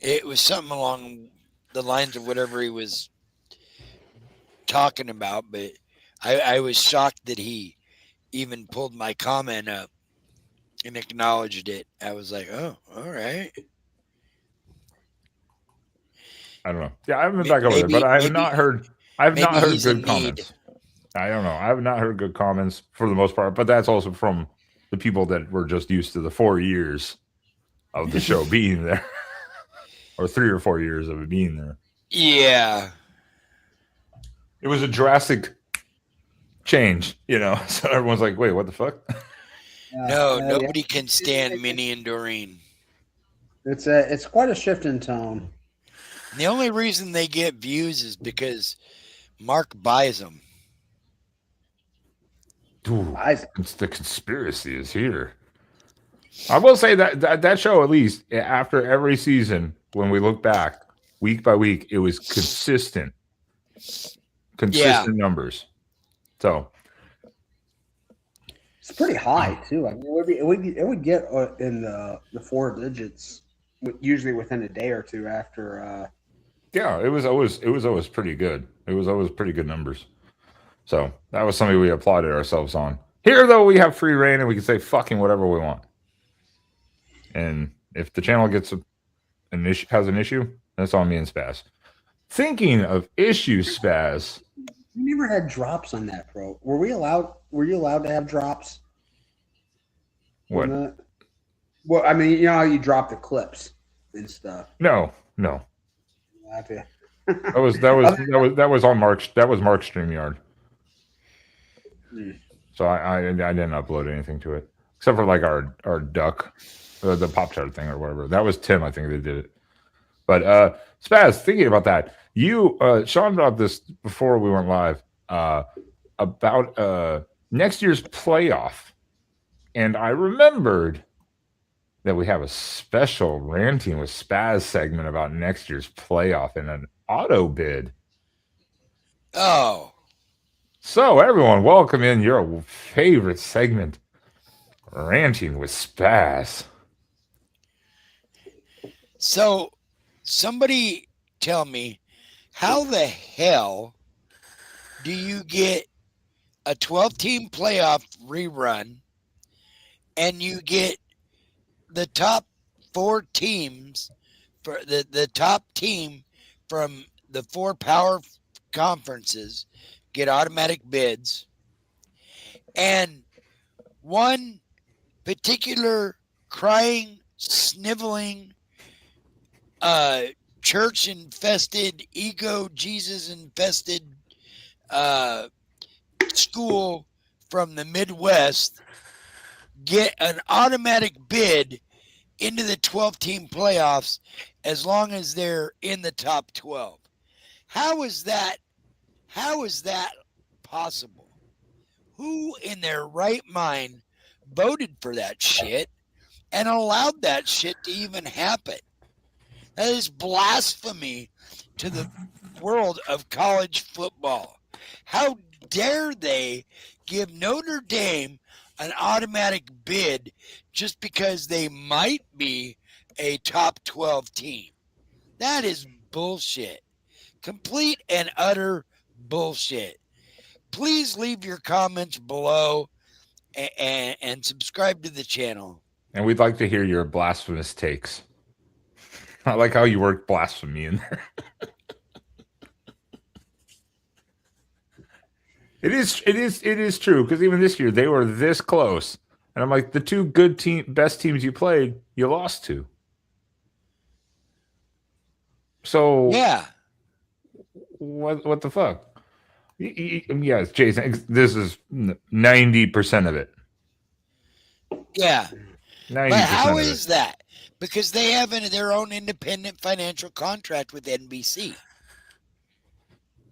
it was something along the lines of whatever he was talking about. But I was shocked that he even pulled my comment up and acknowledged it. I was like, oh, all right. I don't know. Yeah, I haven't been back over there, but I have not heard. I have not heard good comments. I don't know. I have not heard good comments for the most part, but that's also from the people that were just used to the 4 years of the show being there, or 3 or 4 years of it being there. Yeah. It was a drastic change, you know. So everyone's like, "Wait, what the fuck?" No, nobody can stand Minnie and Doreen. It's quite a shift in tone. And the only reason they get views is because Mark buys them. Ooh, it's the conspiracy is here. I will say that show, at least after every season, when we look back week by week, it was consistent numbers. So it's pretty high too. I mean, it would get in the 4 digits, usually within a day or two after. Yeah, it was always pretty good. It was always pretty good numbers. So that was something we applauded ourselves on. Here, though, we have free reign and we can say fucking whatever we want. And if the channel gets has an issue, that's on me and Spaz. Thinking of issues, Spaz. We never had drops on that, bro. Were you allowed to have drops? What? Well, I mean, you know how you drop the clips and stuff. No. Okay. That was on Mark's. That was Mark's StreamYard. So I didn't upload anything to it except for like our duck, the Pop Tart thing or whatever. That was Tim, I think they did it. But Spaz, thinking about that, you Sean brought this before we went live about next year's playoff, and I remembered that we have a special ranting with Spaz segment about next year's playoff and an auto bid. Oh. So, everyone, welcome in your favorite segment, Ranting with Spaz. So, somebody tell me, how the hell do you get a 12-team playoff rerun and you get the top 4 teams, for the top team from the 4 power conferences get automatic bids, and one particular crying, sniveling, church infested, ego Jesus infested school from the Midwest get an automatic bid into the 12-team playoffs as long as they're in the top 12. How is that possible? Who in their right mind voted for that shit and allowed that shit to even happen? That is blasphemy to the world of college football. How dare they give Notre Dame an automatic bid just because they might be a top 12 team? That is bullshit. Complete and utter bullshit. Please leave your comments below and subscribe to the channel. And we'd like to hear your blasphemous takes. I like how you work blasphemy in there. It is true, because even this year they were this close, and I'm like, the two best teams you played, you lost to. So Yeah, what the fuck? Yes, Jason, this is 90% of it. yeah. 90% But how of is it. that? Because they have their own independent financial contract with NBC.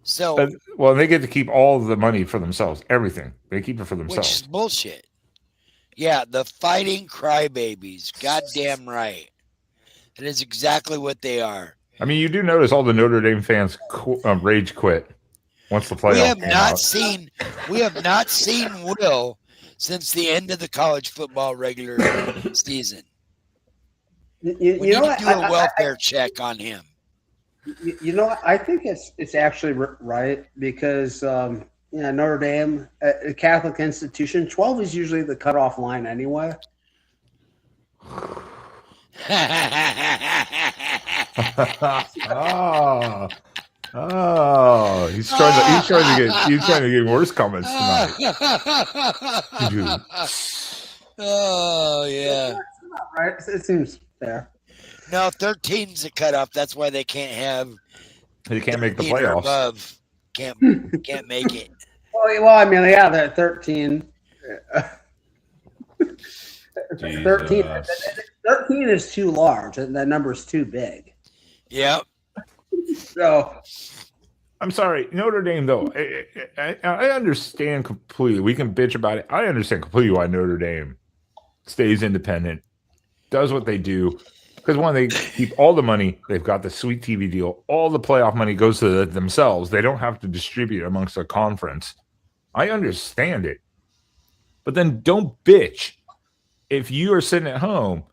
So, Well, they get to keep all the money for themselves. Everything. They keep it for which is themselves. bullshit. Yeah, the fighting crybabies. Goddamn right. That is exactly what they are. I mean, you do notice all the Notre Dame fans rage quit once the playoff We have came not out. seen Will since the end of the college football regular season. We need to do a welfare check on him. You know what? I think it's actually right because Notre Dame, a Catholic institution, 12 is usually the cutoff line anyway. He's trying to get worse comments tonight. Oh yeah. Right? It seems fair. No, 13's the cutoff. That's why they can't have. They can't make the 13 or playoffs. above. Can't make it. Well, I mean, yeah, they're 13. 13 is too large. That number is too big. Yep. So I'm sorry, Notre Dame, though. I understand completely. We can bitch about it. I understand completely why Notre Dame stays independent, does what they do. Because one, they keep all the money. They've got the sweet TV deal. All the playoff money goes to themselves. They don't have to distribute amongst a conference. I understand it. But then don't bitch if you are sitting at home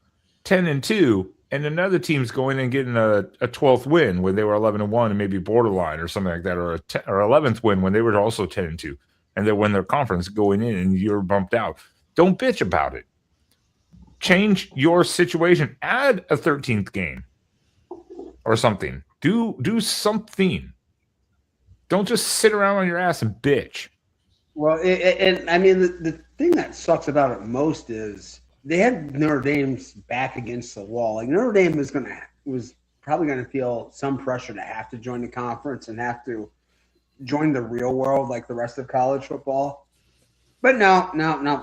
10-2 and another team's going and getting a 12th win when they were 11-1 and maybe borderline or something like that, or 11th win when they were also 10-2, and they win their conference going in and you're bumped out. Don't bitch about it. Change your situation. Add a 13th game or something. Do something. Don't just sit around on your ass and bitch. Well, and I mean, the thing that sucks about it most is they had Notre Dame's back against the wall. Like Notre Dame was probably going to feel some pressure to have to join the conference and have to join the real world like the rest of college football. But no,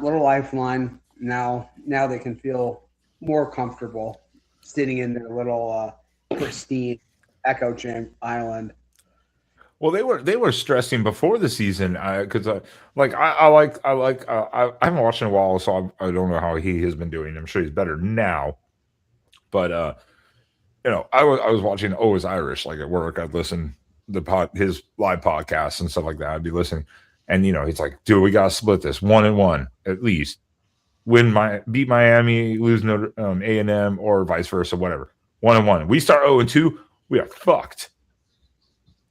little lifeline. Now they can feel more comfortable sitting in their little pristine echo chamber island. Well, they were stressing before the season because I haven't watched in a while, so I don't know how he has been doing. I'm sure he's better now, but I was watching Always Irish like at work. I'd listen his live podcasts and stuff like that. I'd be listening, and he's like, "Dude, we gotta split this 1-1 at least. Beat Miami, lose A&M, or vice versa, whatever. 1-1. We start 0-2, we are fucked."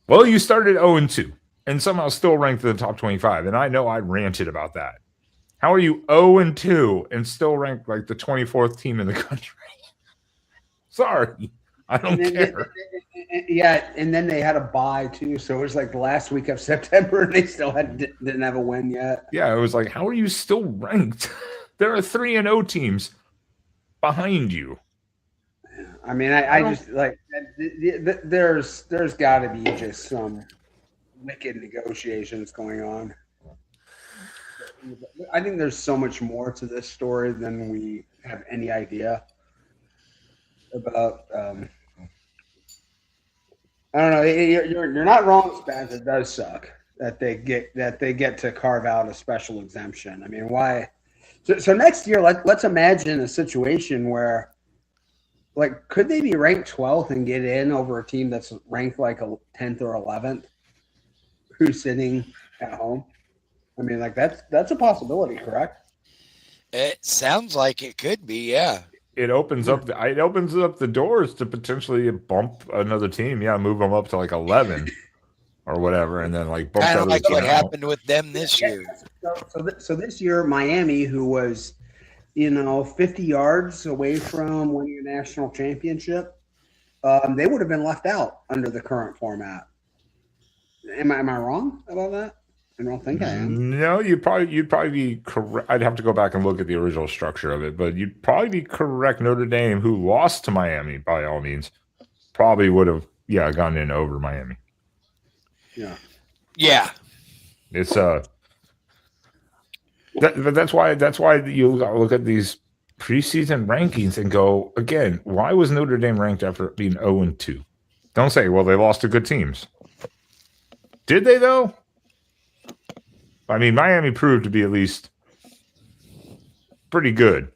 Well, you started 0-2 and somehow still ranked in the top 25. And I know I ranted about that. How are you 0-2 and still ranked like the 24th team in the country? Sorry. I don't care. And then they had a bye too. So it was like the last week of September and they still didn't have a win yet. Yeah, it was like, how are you still ranked? There are 3-0 teams behind you. I mean, I just like there's got to be just some wicked negotiations going on. I think there's so much more to this story than we have any idea about. I don't know. You're not wrong, Spence. It does suck. that they get to carve out a special exemption. I mean, why? So next year, let's imagine a situation where, like, could they be ranked 12th and get in over a team that's ranked like a 10th or 11th, who's sitting at home? I mean, like that's a possibility, correct? It sounds like it could be, yeah. It opens up the doors to potentially bump another team. Yeah, move them up to like 11 or whatever, and then like bump Kind that of other like team what out. happened with them this year. So this year, Miami, who was 50 yards away from winning a national championship, they would have been left out under the current format. Am I wrong about that? I don't think I am. No, you'd probably be correct. I'd have to go back and look at the original structure of it, but you'd probably be correct. Notre Dame, who lost to Miami by all means, probably would have gone in over Miami. Yeah. It's but that's why you look at these preseason rankings and go, again, why was Notre Dame ranked after being 0-2? Don't say, well, they lost to good teams. Did they though? I mean, Miami proved to be at least pretty good,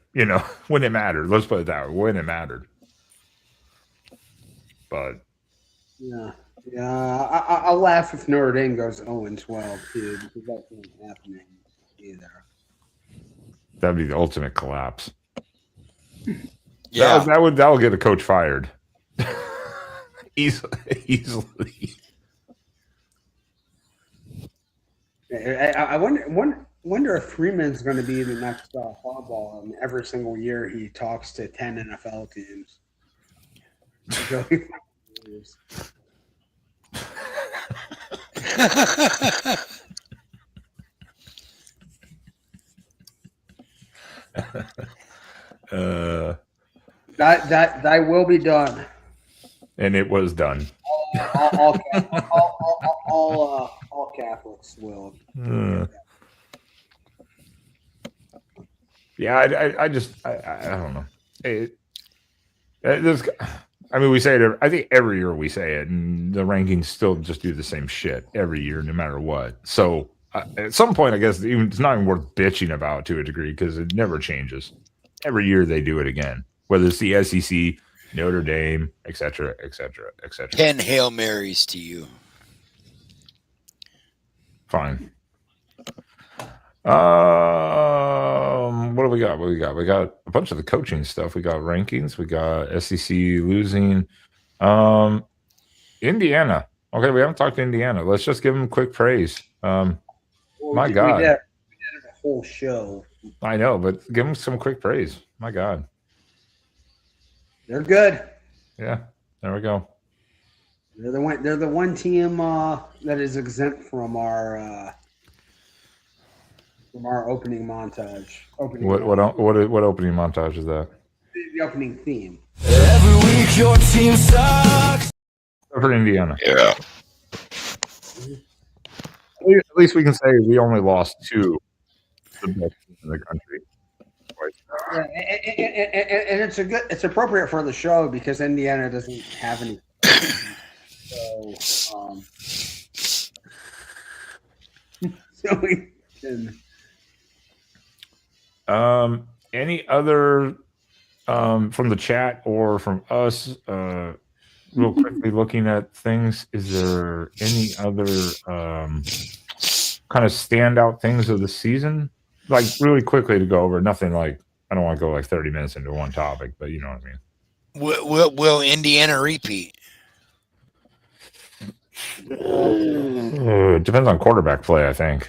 when it mattered. Let's put it that way, when it mattered. But I'll laugh if Notre Dame goes 0-12 too, because that's not happening either. That'd be the ultimate collapse. Yeah. That will get a coach fired easily. I wonder if Freeman's going to be the next Harbaugh, and every single year he talks to 10 NFL teams. That will be done. And it was done. All Catholics will. Yeah, I don't know. We say it. I think every year we say it, and the rankings still just do the same shit every year, no matter what. So at some point, I guess it's not even worth bitching about to a degree because it never changes. Every year they do it again, whether it's the SEC, Notre Dame, etc., etc., etc. 10 Hail Marys to you. Fine. What do we got? We got a bunch of the coaching stuff. We got rankings. We got SEC losing. Indiana. Okay, we haven't talked to Indiana. Let's just give them quick praise. My God. We did a whole show. I know, but give them some quick praise. My God. They're good. Yeah, there we go. They're the one team that is exempt from our opening montage. What opening montage is that? The opening theme. Every week your team sucks. For Indiana. Yeah. At least we can say we only lost to the best team in the country. Yeah, and it's appropriate for the show because Indiana doesn't have any. So we can. Any other from the chat or from us? Real quickly looking at things. Is there any other kind of standout things of the season? Like really quickly to go over. Nothing like I don't want to go like 30 minutes into one topic, but you know what I mean. Will Indiana repeat? It depends on quarterback play, I think.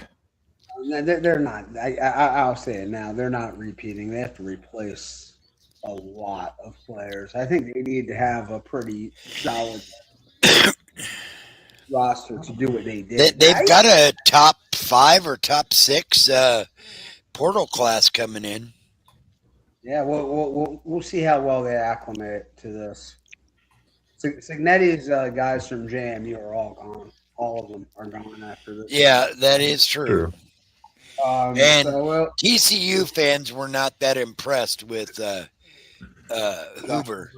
They're not. I'll say it now. They're not repeating. They have to replace a lot of players. I think they need to have a pretty solid roster to do what they did. They've got a top 5 or top 6 portal class coming in. Yeah, we'll see how well they acclimate to this. Signetti's guys from JMU are all gone. All of them are gone after this. Yeah, that is true. And TCU fans were not that impressed with Hoover.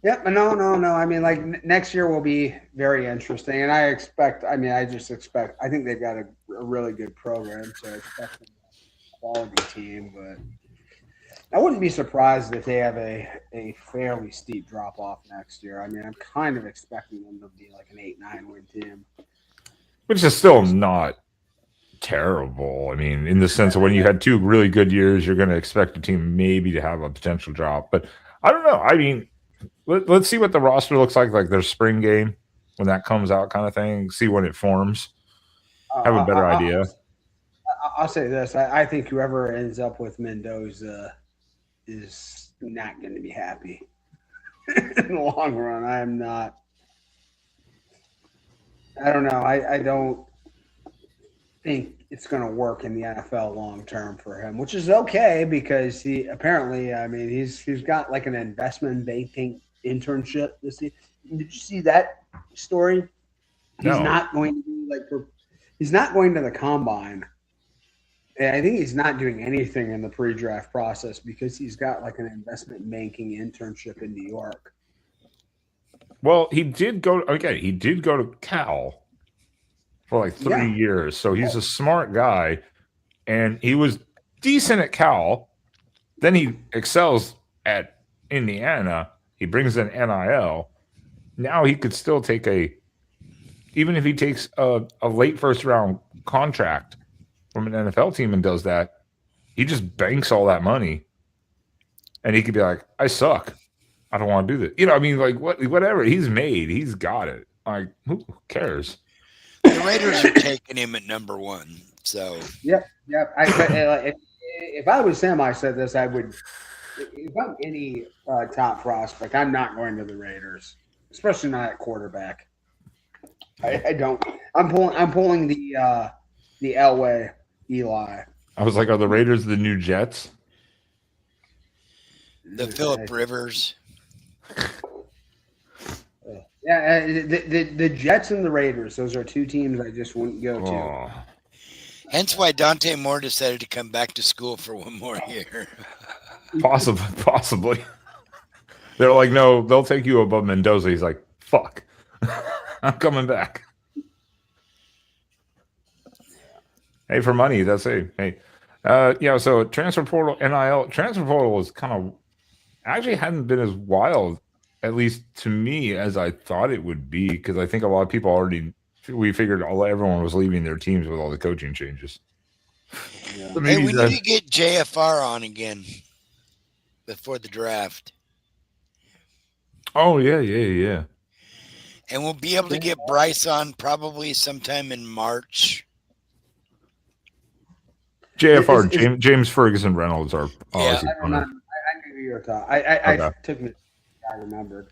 Yep. No. I mean, like next year will be very interesting, and I expect. I mean, I just expect. I think they've got a really good program, so I expect them to have a quality team. But I wouldn't be surprised if they have a fairly steep drop off next year. I mean, I'm kind of expecting them to be like an 8-9 win team. which is still not terrible. I mean, in the sense of when you had two really good years, you're going to expect a team maybe to have a potential drop. But I don't know. I mean, let's see what the roster looks like their spring game when that comes out, kind of thing. See when it forms. Have a better idea. I'll say this: I think whoever ends up with Mendoza is not going to be happy in the long run. I am not. I don't know. I don't think it's going to work in the NFL long term for him, which is okay because he apparently, I mean, he's got like an investment banking internship this year. Did you see that story? He's No. not going to be he's not going to the combine. And I think he's not doing anything in the pre-draft process because he's got like an investment banking internship in New York. Well, he did go to Cal for like 3 years. So he's a smart guy, and he was decent at Cal. Then he excels at Indiana. He brings in NIL. Now he could still take even if he takes a late first round contract from an NFL team and does that, he just banks all that money, and he could be like, "I suck. I don't want to do this." You know, I mean, like whatever he's made, he's got it. Like, who cares? The Raiders are taking him at number 1. So Yep. If I was him, I said this. I would. If I'm any top prospect, I'm not going to the Raiders, especially not at quarterback. I don't. I'm pulling the Elway Eli. I was like, are the Raiders the new Jets? the Phillip Rivers. Yeah, the Jets and the Raiders. Those are two teams I just wouldn't go to. Oh. Hence why Dante Moore decided to come back to school for one more year. Possibly. They're like, no, they'll take you above Mendoza. He's like, fuck. I'm coming back. Hey, for money, that's it. Hey. So transfer portal, NIL, transfer portal was kind of actually hadn't been as wild, at least to me, as I thought it would be, because I think a lot of people we figured everyone was leaving their teams with all the coaching changes. Yeah. So Hey, maybe we need to get JFR on again before the draft. Oh, yeah. And we'll be able to get Bryce on probably sometime in March. JFR, James Ferguson Reynolds are obviously I knew you were talking. I took me. I remembered.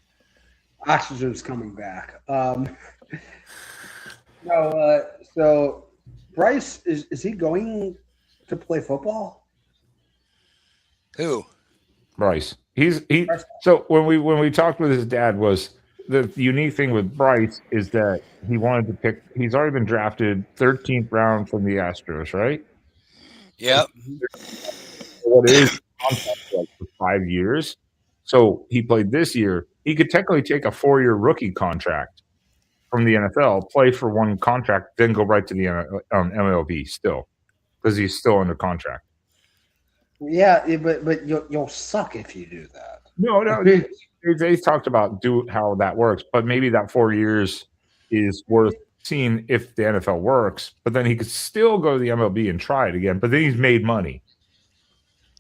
Oxygen's coming back. So Bryce is he going to play football? Who? Bryce. So when we talked with his dad, was the unique thing with Bryce is that he wanted to pick. He's already been drafted 13th round from the Astros, right? Yep. What is like for 5 years? So he played this year. He could technically take a 4-year rookie contract from the NFL, play for one contract, then go right to the MLB still, because he's still under contract. Yeah, but you'll suck if you do that. No, they talked about how that works, but maybe that 4 years is worth seeing if the NFL works. But then he could still go to the MLB and try it again. But then he's made money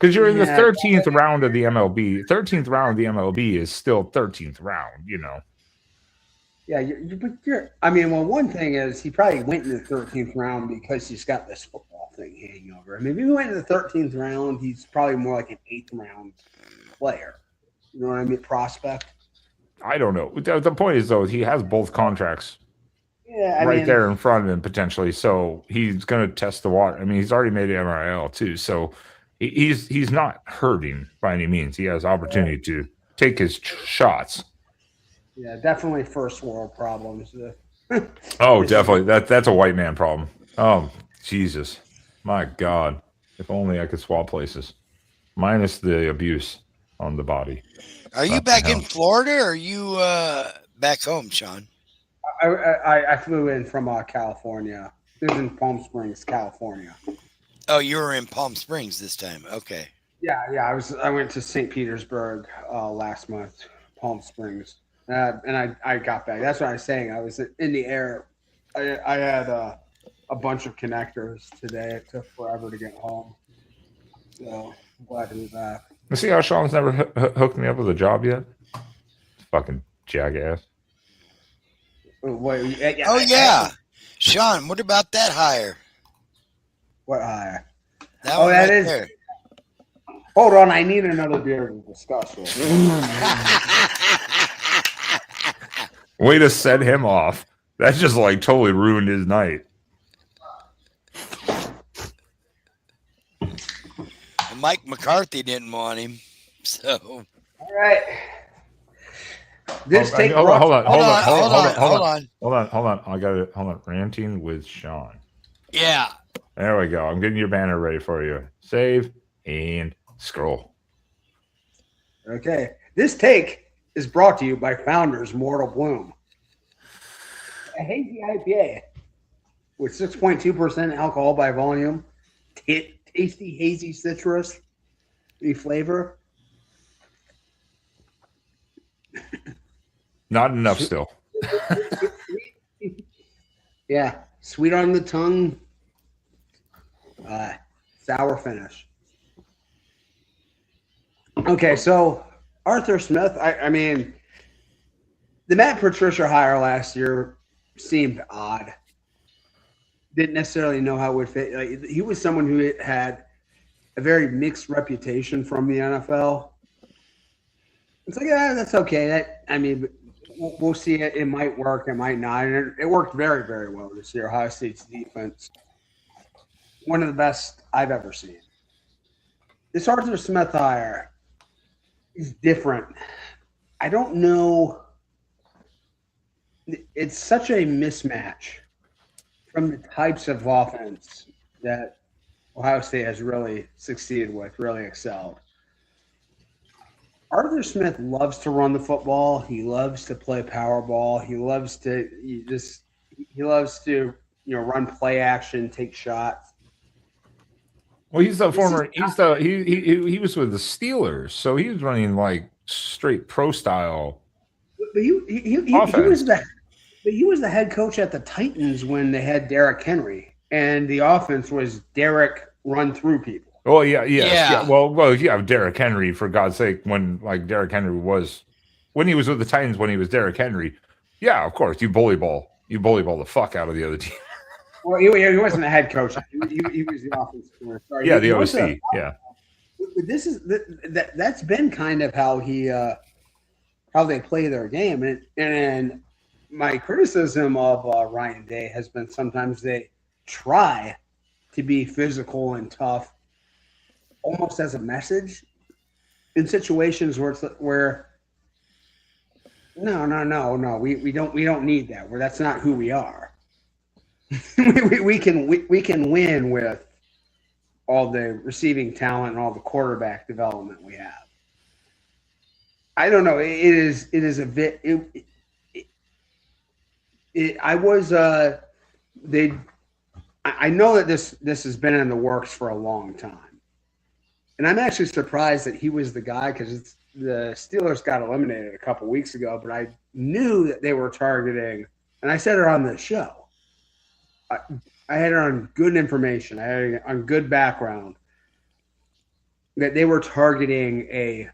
because you're in the 13th round of the MLB. 13th round of the MLB is still 13th round, you know. Yeah, I mean, well, one thing is he probably went in the 13th round because he's got this football thing hanging over him. If he went in the 13th round, he's probably more like an 8th round player. You know what I mean? Prospect. I don't know. The point is, though, he has both contracts right there in front of him potentially. So he's going to test the water. I mean, he's already made NIL too. So he's not hurting by any means. He has opportunity to take his shots. Yeah, definitely first world problems. Oh, definitely. That's a white man problem. Oh, Jesus. My God. If only I could swap places. Minus the abuse. on the body. Are you back in Florida or are you back home, Sean? I flew in from California. It was in Palm Springs, California. Oh, you were in Palm Springs this time. Okay. Yeah. I went to St. Petersburg last month, Palm Springs, and I got back. That's what I was saying. I was in the air. I had a bunch of connectors today. It took forever to get home, so I'm glad to be back. You see how Sean's never hooked me up with a job yet? Fucking jackass. Wait, yeah. Sean, what about that hire? What hire? That one that right is. There. Hold on, I need another beer to discuss this. Way to set him off. That just like totally ruined his night. Mike McCarthy didn't want him, so. All right. This take. Hold on. I got it. Hold on. Ranting with Sean. Yeah. There we go. I'm getting your banner ready for you. Save and scroll. Okay. This take is brought to you by Founders Mortal Bloom, a hazy IPA with 6.2% alcohol by volume, tasty hazy citrus flavor. Not enough still. Yeah, sweet on the tongue, sour finish. Okay, so Arthur Smith, I mean, the Matt Patricia hire last year seemed odd. Didn't necessarily know how it would fit. Like, he was someone who had a very mixed reputation from the NFL. It's like, yeah, that's okay. We'll see it. It might work. It might not. And it worked very, very well this year. Ohio State's defense, one of the best I've ever seen. This Arthur Smith hire is different. I don't know. It's such a mismatch from the types of offense that Ohio State has really succeeded with, really excelled. Arthur Smith loves to run the football. He loves to play power ball. He loves to run play action, take shots. Well, he's the former. He was with the Steelers, so he was running like straight pro style. But he was the head coach at the Titans when they had Derrick Henry, and the offense was Derrick run through people. Oh yeah. Well, if you have Derrick Henry, for God's sake, when he was with the Titans, when he was Derrick Henry, yeah, of course, you bully ball the fuck out of the other team. Well, he wasn't the head coach. He was the offensive coordinator. Yeah, the OC. Yeah. But that's been kind of how they play their game, and my criticism of Ryan Day has been sometimes they try to be physical and tough, almost as a message, in situations where no, we don't need that. Where that's not who we are. we can win with all the receiving talent and all the quarterback development we have. I don't know. It is a bit. I know that this has been in the works for a long time, and I'm actually surprised that he was the guy, because the Steelers got eliminated a couple weeks ago. But I knew that they were targeting, and I said it on the show. I had it on good information. I had it on good background that they were targeting an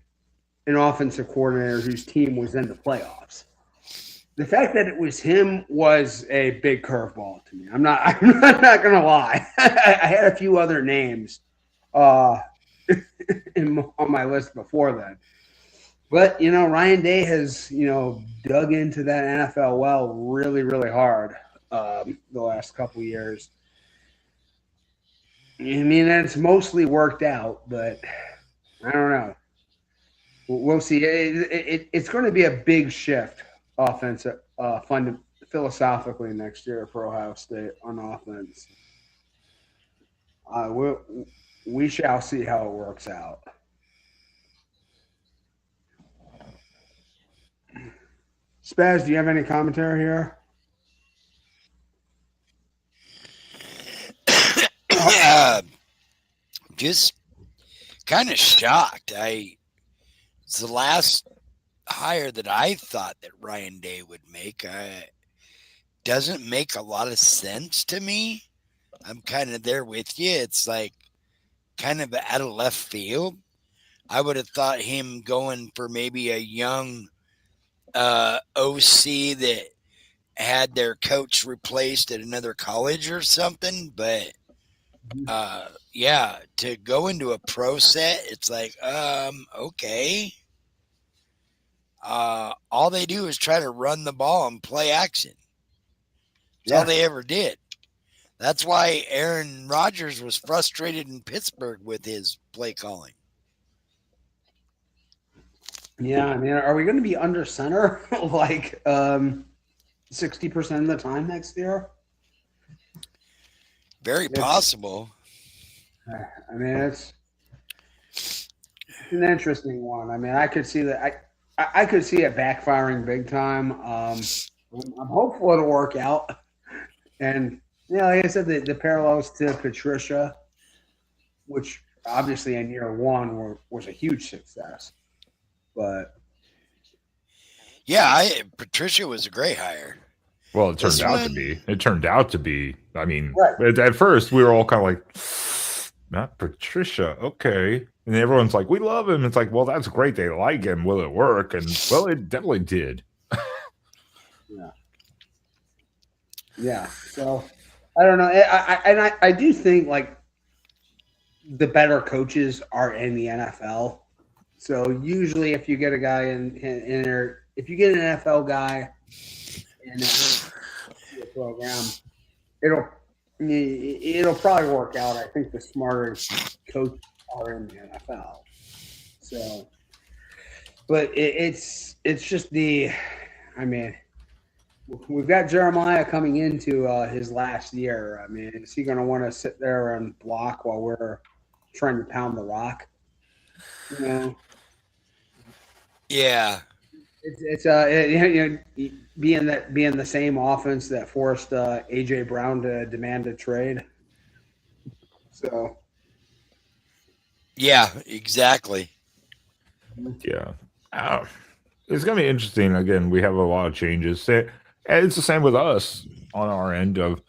offensive coordinator whose team was in the playoffs. The fact that it was him was a big curveball to me. I'm not gonna lie. I had a few other names on my list before then, but Ryan Day has dug into that NFL well really, really hard the last couple of years. I mean, it's mostly worked out, but I don't know. We'll see. It's going to be a big shift offensive, philosophically next year for Ohio State on offense. We shall see how it works out. Spaz, do you have any commentary here? Just kind of shocked. It's the last hire that I thought that Ryan Day would make. Doesn't make a lot of sense to me. I'm kind of there with you. It's like kind of out of left field. I would have thought him going for maybe a young OC that had their coach replaced at another college or something. But yeah, to go into a pro set, it's like, okay. All they do is try to run the ball and play action. That's all they ever did. That's why Aaron Rodgers was frustrated in Pittsburgh with his play calling. Yeah, I mean, are we going to be under center like 60% of the time next year? Very possible. I mean, it's an interesting one. I mean, I could see that. I could see it backfiring big time. I'm hopeful it'll work out. And like I said, the parallels to Patricia, which obviously in year one was a huge success. But yeah, Patricia was a great hire. Well, it turned out to be. It turned out to be. I mean, at first we were all kind of like, not Patricia, okay. And everyone's like, we love him. It's like, well, that's great. They like him. Will it work? And well, it definitely did. Yeah. So I don't know. I do think like the better coaches are in the NFL. So usually, if you get a guy in there, if you get an NFL guy in a program, it'll probably work out. I think the smarter coaches are in the NFL. So, but it's just I mean, we've got Jeremiah coming into his last year. I mean, is he going to want to sit there and block while we're trying to pound the rock? You know. Yeah, it's being the same offense that forced AJ Brown to demand a trade. So, yeah, exactly. Yeah, it's gonna be interesting. Again, we have a lot of changes. It's the same with us on our end of.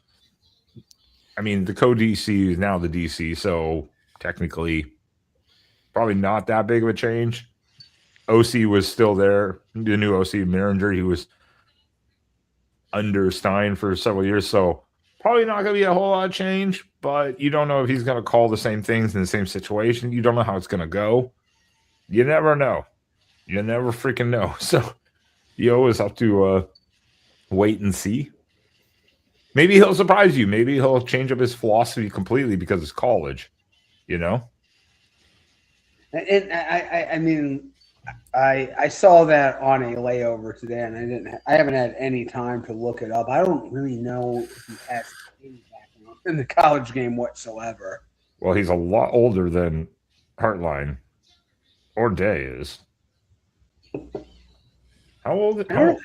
I mean, the co-DC is now the DC, so technically, probably not that big of a change. OC was still there. The new OC, Maringer, he was under Stein for several years. So probably not going to be a whole lot of change, but you don't know if he's going to call the same things in the same situation. You don't know how it's going to go. You never know. You never freaking know. So you always have to wait and see. Maybe he'll surprise you. Maybe he'll change up his philosophy completely because it's college, you know? And I mean, I saw that on a layover today, and I haven't had any time to look it up. I don't really know if he has any background in the college game whatsoever. Well, he's a lot older than Hartline or Day is. How old is Arthur?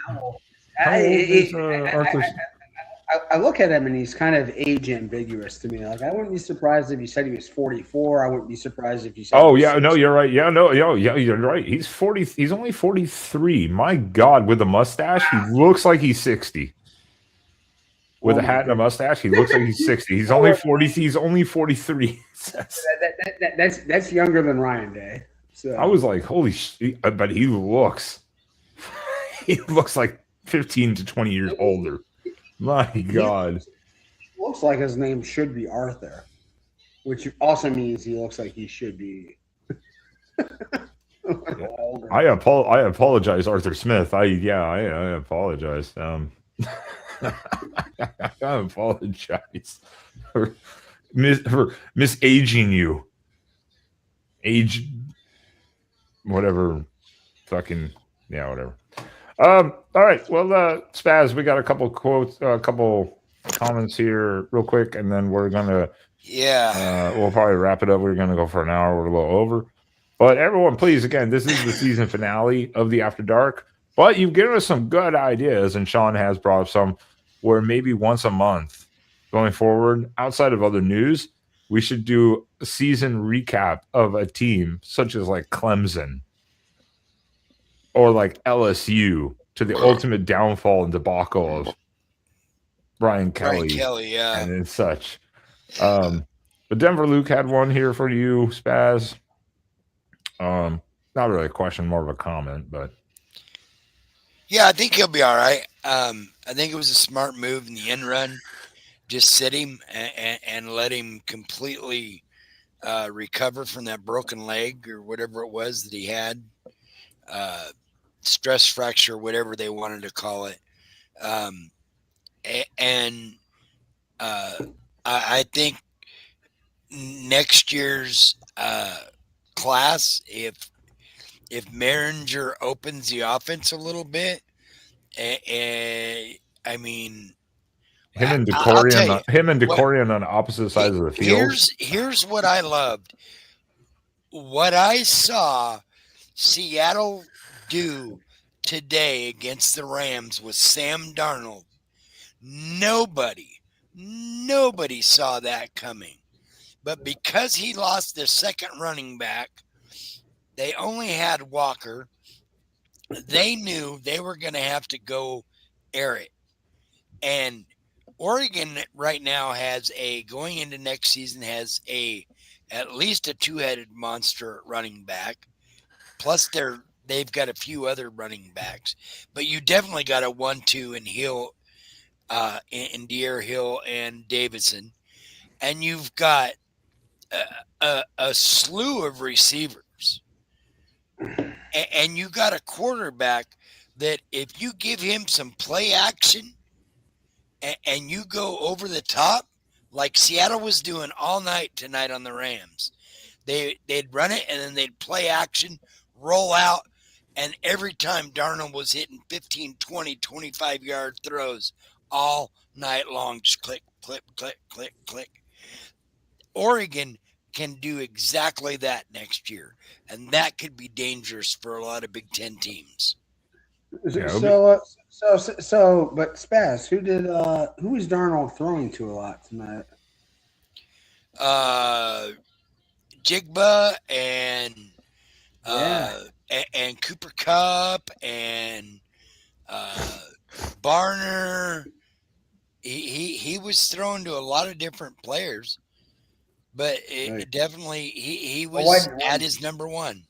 I look at him and he's kind of age ambiguous to me. Like, I wouldn't be surprised if he said he was 44. I wouldn't be surprised if he said. Oh yeah, no, you're right. Yeah, no, yeah, you're right. He's 40. He's only 43. My God, with a mustache, he looks like he's 60. With a hat and a mustache, he looks like he's 60. He's only 40. He's only 43. That's younger than Ryan Day. So I was like, holy shit! But he looks like 15 to 20 years older. My God. He looks like his name should be Arthur, which also means he looks like he should be. I apologize, Arthur Smith. I apologize. I apologize for misaging you. Age, whatever, fucking yeah, whatever. All right. Well, Spaz, we got a couple quotes, a couple comments here real quick, and then we're gonna we'll probably wrap it up. We're gonna go for an hour. We're a little over, but everyone, please, again, this is the season finale of the After Dark. But you've given us some good ideas, and Sean has brought up some where maybe once a month going forward, outside of other news, we should do a season recap of a team such as like Clemson or like LSU to the ultimate downfall and debacle of Brian Brian Kelly Kelly, yeah. and such. But Denver Luke had one here for you, Spaz. Not really a question, more of a comment, but Yeah, I think he'll be all right. I think it was a smart move in the end run. Just sit him and let him completely recover from that broken leg or whatever it was that he had. Stress fracture, whatever they wanted to call it. And I think next year's class, if Maringer opens the offense a little bit, I mean, him and I'll tell you, Decorian on opposite sides of the field. Here's what I loved. What I saw Seattle do today against the Rams with Sam Darnold. Nobody saw that coming. But because he lost their second running back, they only had Walker. They knew they were going to have to go air it. And Oregon right now going into next season has at least a two-headed monster running back. Plus they've got a few other running backs. But you definitely got a 1-2 in Hill, in Deere Hill and Davidson. And you've got a slew of receivers. And you got a quarterback that if you give him some play action and you go over the top, like Seattle was doing all night tonight on the Rams, they'd run it and then they'd play action, roll out, and every time Darnold was hitting 15, 20, 25-yard throws all night long, just click, click, click, click, click. Oregon can do exactly that next year, and that could be dangerous for a lot of Big Ten teams. Yeah, but Spaz, who was Darnold throwing to a lot tonight? Jigba and Cooper Kupp and Barner. He was thrown to a lot of different players, but definitely he was at his number one.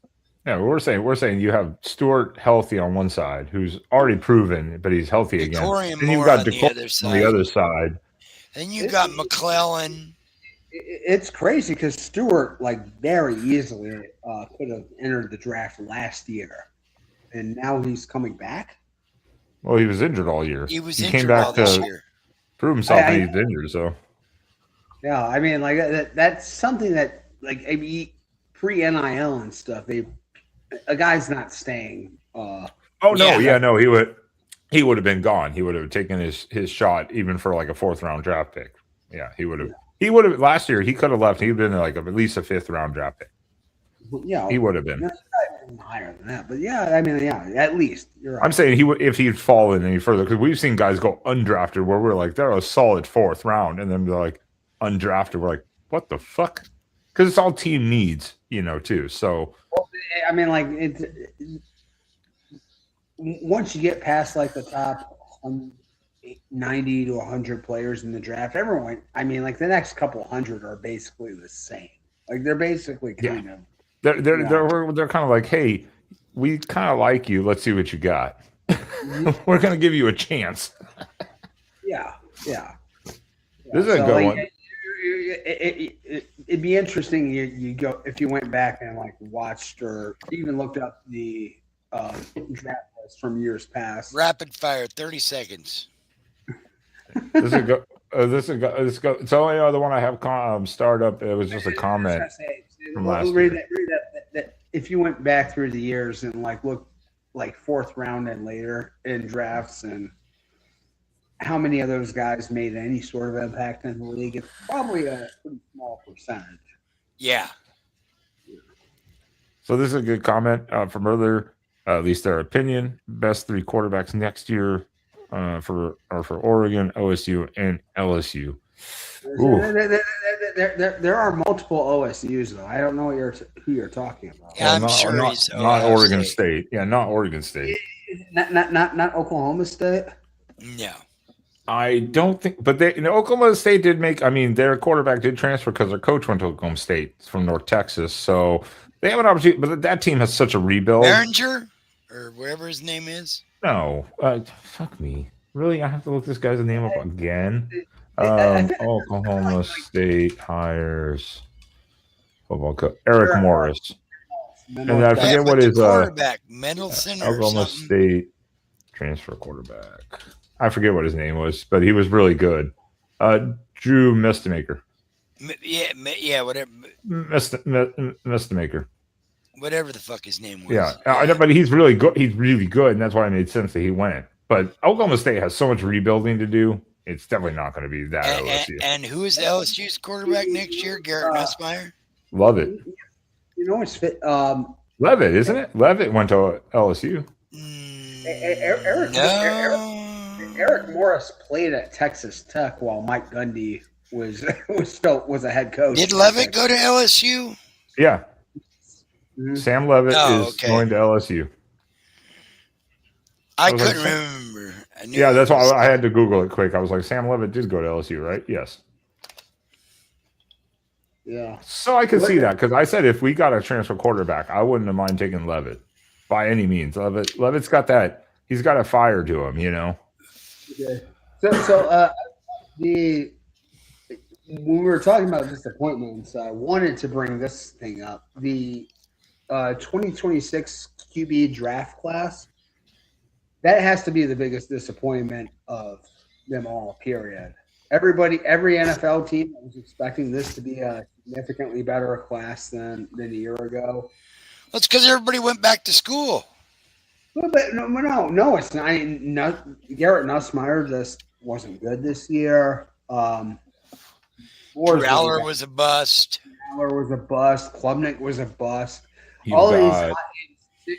Yeah, we're saying you have Stewart healthy on one side, who's already proven, but he's healthy again. And you've got Decorian on the other side. Then you got McClellan. It's crazy because Stewart very easily could have entered the draft last year, and now he's coming back. Well, he was injured all year. He came back all this year. Prove himself that he's injured. So yeah, I mean, that's something that pre-NIL and stuff. A guy's not staying. He would have been gone. He would have taken his shot even for a 4th-round draft pick. Yeah, he would have. He would have last year. He could have left. He'd been at least a 5th-round draft pick. Yeah, he would have been higher than that. But at least you're right. I'm saying if he'd fallen any further, because we've seen guys go undrafted where we're like they're a solid 4th round, and then they're undrafted. We're like, what the fuck? Because it's all team needs, too. So once you get past the top 90 to 100 players in the draft, everyone, the next couple hundred are basically the same. They're basically kind of. They're kind of like, hey, we kind of like you. Let's see what you got. We're gonna give you a chance. Yeah. This is a good one. It'd be interesting. You go if you went back and watched or even looked up the draft list from years past. Rapid fire, 30 seconds. This is go. It's the only other one I have start up. It was just a comment from last year. That if you went back through the years and looked 4th round and later in drafts and how many of those guys made any sort of impact in the league, it's probably a pretty small percentage. Yeah. So this is a good comment from earlier. At least their opinion. Best 3 quarterbacks next year for Oregon, OSU, and LSU. Ooh. There are multiple OSUs though. I don't know who you're talking about. Yeah, I'm not, sure not, he's not Ohio Oregon State. Yeah, not Oregon State. Not Oklahoma State. No. I don't think, but Oklahoma State did make. I mean, their quarterback did transfer because their coach went to Oklahoma State from North Texas, so they have an opportunity. But that team has such a rebuild. Behringer or whatever his name is. No, fuck me. Really, I have to look this guy's name up again. Oklahoma State hires football coach Eric Morris, and I forget what his quarterback Mendelson or Oklahoma something. State transfer quarterback. I forget what his name was, but he was really good. Drew Mestemaker. Yeah, whatever. Mestemaker. Whatever the fuck his name was. Yeah, I know, but he's really good. He's really good, and that's why it made sense that he went. But Oklahoma State has so much rebuilding to do. It's definitely not going to be that LSU. And who is LSU's quarterback next year? Garrett Nussmeier? Love it. You know what's fit? Levitt, isn't it? Levitt went to LSU. Eric Morris played at Texas Tech while Mike Gundy was a head coach. Did Levitt go to LSU? Yeah. Mm-hmm. Sam Levitt is going to LSU. I couldn't remember. Yeah, that's why I had to Google it quick. I was like, Sam Levitt did go to LSU, right? Yes. Yeah. So I could see that because I said if we got a transfer quarterback, I wouldn't have mind taking Levitt by any means. Levitt's got that. He's got a fire to him, you know. Okay. So when we were talking about disappointments, I wanted to bring this thing up. The 2026 QB draft class. That has to be the biggest disappointment of them all, period. Every NFL team was expecting this to be a significantly better class than a year ago. That's because everybody went back to school. But no, it's not. Garrett Nussmeier just wasn't good this year. Aller was a bust. Aller was a bust. Klubnik was a bust.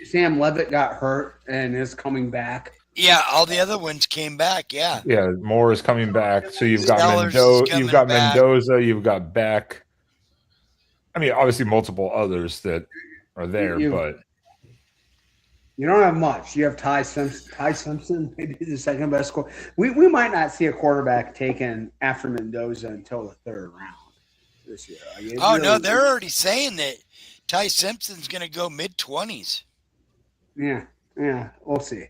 Sam Levitt got hurt and is coming back. Yeah, all the other ones came back. Yeah. Yeah, Moore is coming back. So you've got Mendoza. You've got Mendoza. You've got Beck. I mean, obviously multiple others that are there, but you don't have much. You have Ty Simpson, maybe the second best score. We might not see a quarterback taken after Mendoza until the third round this year. No, they're already saying that Ty Simpson's going to go mid-20s. Yeah, we'll see.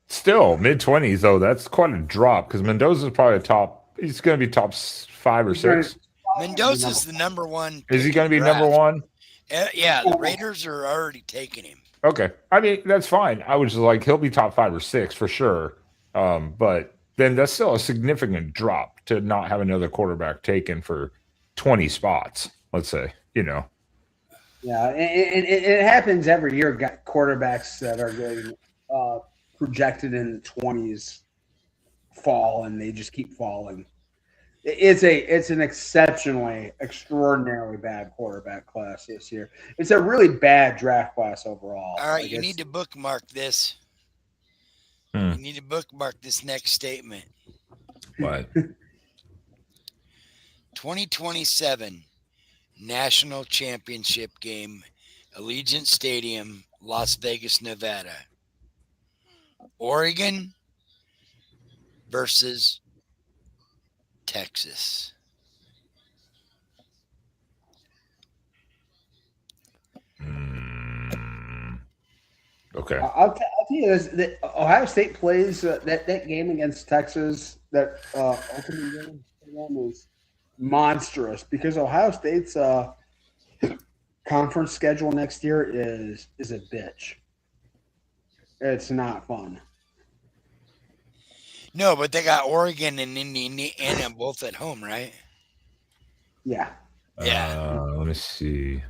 Still mid-20s though. That's quite a drop because Mendoza's probably top. He's going to be top 5 or 6. Mendoza's the number one. Is he going to be number 1? Yeah, the Raiders are already taking him. Okay, I mean that's fine. I was just like he'll be top 5 or 6 for sure. But then that's still a significant drop to not have another quarterback taken for 20 spots. Let's say, you know. Yeah, and it happens every year. Got quarterbacks that are getting projected in the 20s fall, and they just keep falling. It's an extraordinarily bad quarterback class this year. It's a really bad draft class overall. All right, you need to bookmark this. You need to bookmark this next statement. What? 2027 National Championship game, Allegiant Stadium, Las Vegas, Nevada. Oregon versus Texas. Okay. I'll tell you this: that Ohio State plays that game against Texas. That ultimate game for them is monstrous because Ohio State's conference schedule next year is a bitch. It's not fun. No, but they got Oregon and Indiana both at home, right? Yeah. Yeah. Let me see.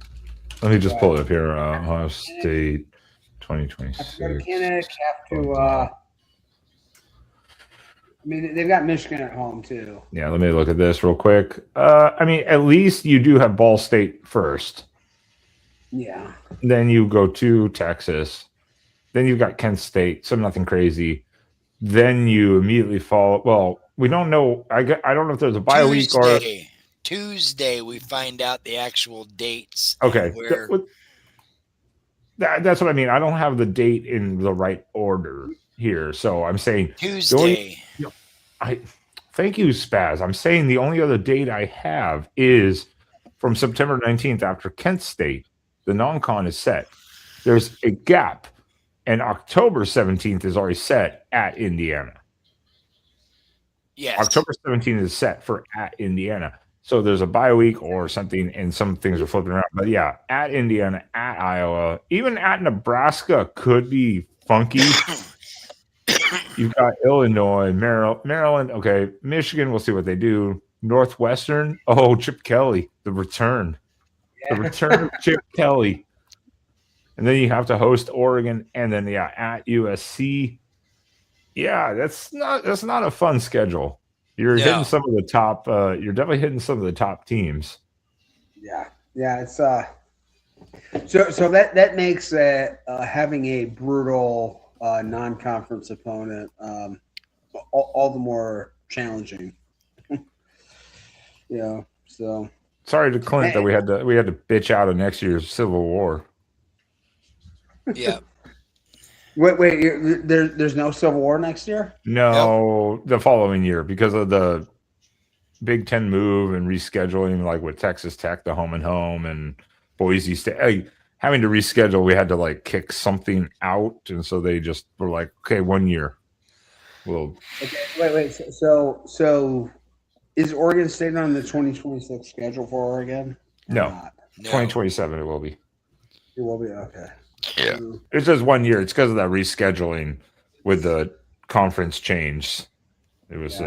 Let me just pull it up here. Ohio State 2026. Mechanic have to. I mean, they've got Michigan at home too. Yeah, let me look at this real quick. I mean, at least you do have Ball State first. Yeah. Then you go to Texas. Then you've got Kent State, so nothing crazy. Then you immediately follow. Well, we don't know. I don't know if there's a bye week or Tuesday. We find out the actual dates. okay. And where That's what I mean. I don't have the date in the right order here, so I'm saying Tuesday. Thank you, Spaz. I'm saying the only other date I have is from September 19th after Kent State. The non-con is set. There's a gap, and October 17th is already set at Indiana. Yes. October 17th is set for at Indiana. So there's a bye week or something, and some things are flipping around. But yeah, at Indiana, at Iowa, even at Nebraska could be funky. You've got Illinois, Maryland. Okay, Michigan. We'll see what they do. Northwestern. Oh, Chip Kelly, the return of Chip Kelly. And then you have to host Oregon, and then at USC. Yeah, that's not a fun schedule. You're hitting some of the top. You're definitely hitting some of the top teams. Yeah. It's so that makes having a brutal non-conference opponent all the more challenging. So sorry to Clint that we had to bitch out of next year's Civil War. Yeah. Wait. There's no Civil War next year? No, the following year because of the Big Ten move and rescheduling, like with Texas Tech, the home and home, and Boise State having to reschedule. We had to like kick something out, and so they just were like, okay, 1 year. Well, okay. Wait. So is Oregon State on the 2026 schedule for Oregon? No. 2027 it will be. It will be okay. Yeah. It's just 1 year. It's because of that rescheduling with the conference change. It was.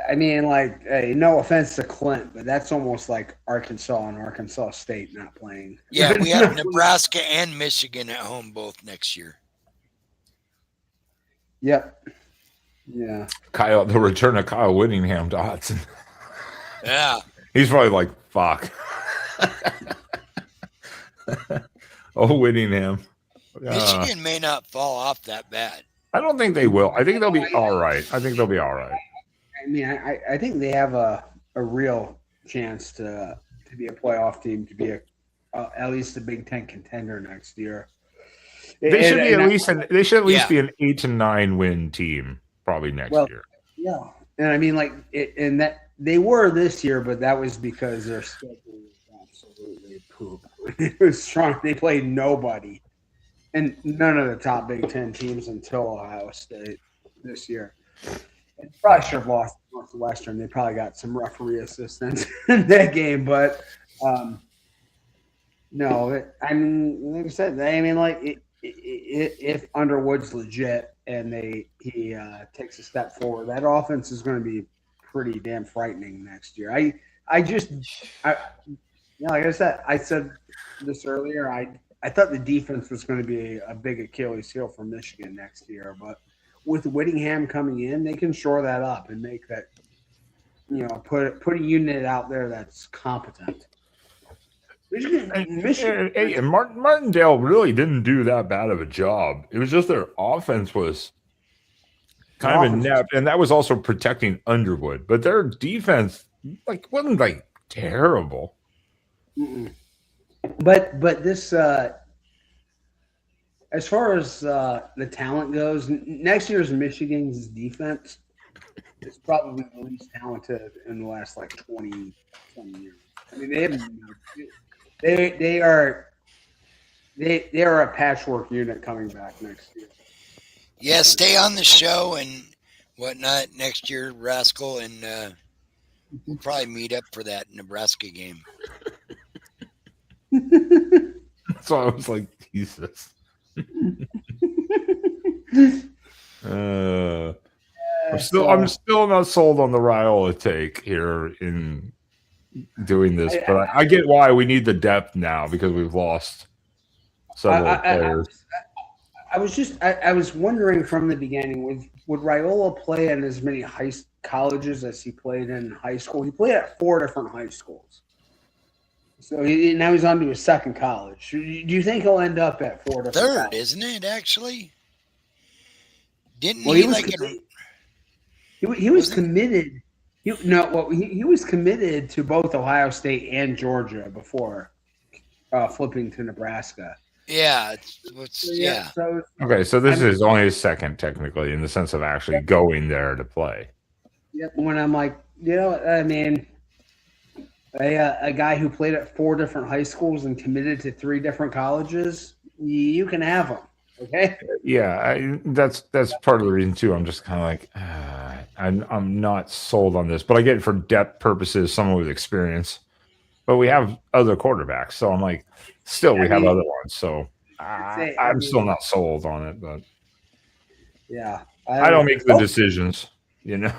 I mean, like, hey, no offense to Clint, but that's almost like Arkansas and Arkansas State not playing. Yeah, we have Nebraska and Michigan at home both next year. Yep. Yeah. The return of Kyle Whittingham to Hudson. Yeah. He's probably like, fuck. Oh, Whittingham. Michigan may not fall off that bad. I don't think they will. I think they'll be all right. I mean, I think they have a real chance to be a playoff team, to be at least a Big Ten contender next year. They should at least be an 8 to 9 win team probably next year. Yeah, and I mean, like, and that they were this year, but that was because their schedule was absolutely poop. It was strong. They played nobody, and none of the top Big Ten teams until Ohio State this year. And probably should have lost Northwestern. They probably got some referee assistance in that game, but no. I mean, like I said, like if Underwood's legit and he takes a step forward, that offense is going to be pretty damn frightening next year. Like I said this earlier. I thought the defense was going to be a big Achilles heel for Michigan next year, but with Whittingham coming in, they can shore that up and make that, put a unit out there that's competent. Michigan. And Martindale really didn't do that bad of a job. It was just their offense was kind of inept, and that was also protecting Underwood. But their defense wasn't terrible. Mm-mm. But this, as far as the talent goes, next year's Michigan's defense is probably the least talented in the last 20 years. I mean, they are a patchwork unit coming back next year. Yeah, stay on the show and whatnot next year, Rascal, and we'll probably meet up for that Nebraska game. So I was like, Jesus. I'm still not sold on the Raiola take here in doing this, but I get why we need the depth now because we've lost several players. I was wondering from the beginning, would Raiola play in as many colleges as he played in high school? He played at 4 different high schools. So now he's on to his second college. Do you think he'll end up at 4 different Third, colleges? isn't it? Actually, didn't Well, he he was like? he was Wasn't- committed. He was committed to both Ohio State and Georgia before flipping to Nebraska. Yeah, yeah. So Okay, so this I mean- is only his second, technically, in the sense of actually going there to play. when I'm like, I mean, a guy who played at 4 different high schools and committed to 3 different colleges, you can have him. Okay. Yeah, that's part of the reason too. I'm just kind of like, I'm not sold on this, but I get it for depth purposes, someone with experience. But we have other quarterbacks, so I'm like, still we have other ones. So I'm still not sold on it. But yeah, I don't make the decisions, you know.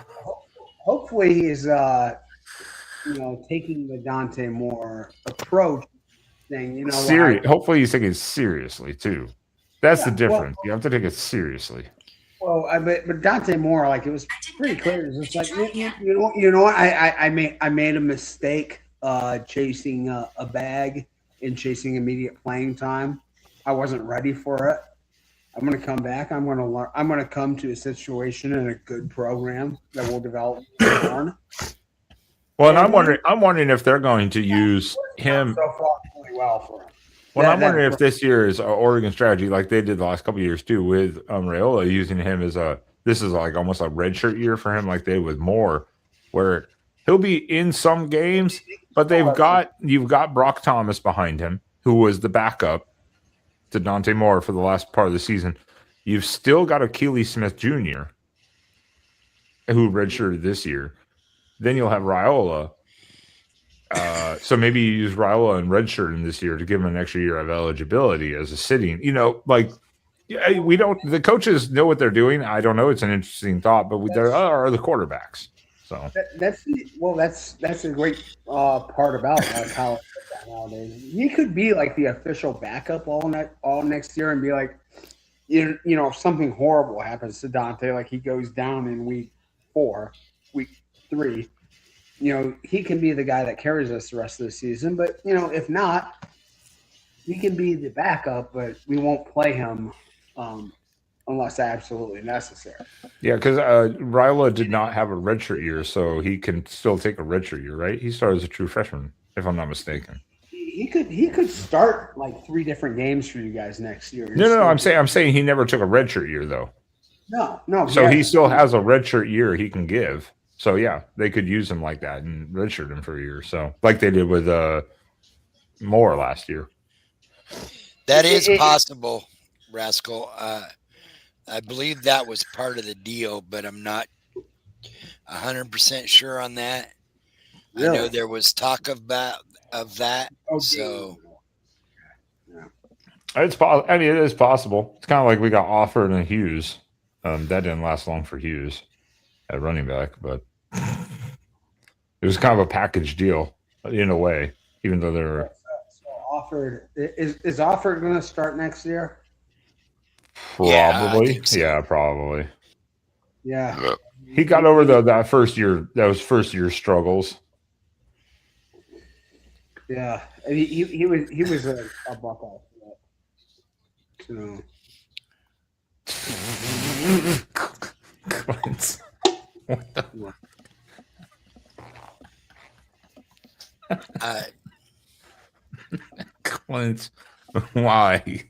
Hopefully, he's taking the Dante Moore approach thing. Hopefully, he's taking it seriously too. That's the difference. You have to take it seriously. Well, but Dante Moore, like, it was pretty clear. It was just like, you know what? I made a mistake chasing a bag and chasing immediate playing time. I wasn't ready for it. I'm going to come back. I'm going to learn. I'm going to come to a situation in a good program that will develop and learn. Well, and I'm wondering if they're going to use him. So far, really well for him. Well, I'm wondering if this year is Oregon strategy, like they did the last couple of years too, with Raiola using him as this is like almost a redshirt year for him, like they did with Moore, where he'll be in some games, but you've got Brock Thomas behind him, who was the backup to Dante Moore for the last part of the season. You've still got Achilles Smith Jr., who redshirted this year. Then you'll have Raiola. So maybe you use Raiola and redshirt in this year to give him an extra year of eligibility as a sitting. We don't. The coaches know what they're doing. I don't know. It's an interesting thought, but there are the quarterbacks. So that's a great part about college football nowadays. He could be like the official backup all next year and be like, if something horrible happens to Dante, like he goes down in week 4, week 3. He can be the guy that carries us the rest of the season. But, if not, he can be the backup, but we won't play him unless absolutely necessary. Yeah, because Raiola did not have a redshirt year, so he can still take a redshirt year, right? He started as a true freshman, if I'm not mistaken. He could start like 3 different games for you guys next year. No. I'm saying he never took a redshirt year though. No. So he still has a redshirt year he can give. So yeah, they could use him like that and redshirt him for a year. So like they did with Moore last year. That is possible, Rascal. I believe that was part of the deal, but I'm not 100% sure on that. Really? I know there was talk of that. Okay. So it is possible. It's kind of like we got offered in Hughes. That didn't last long for Hughes at running back, but it was kind of a package deal in a way, even though they're offered. Is offered going to start next year? Probably. Yeah, probably. Yeah. He got over that first year. Those first year struggles. Yeah, he was a Buckeye. So. What the? Clint, why?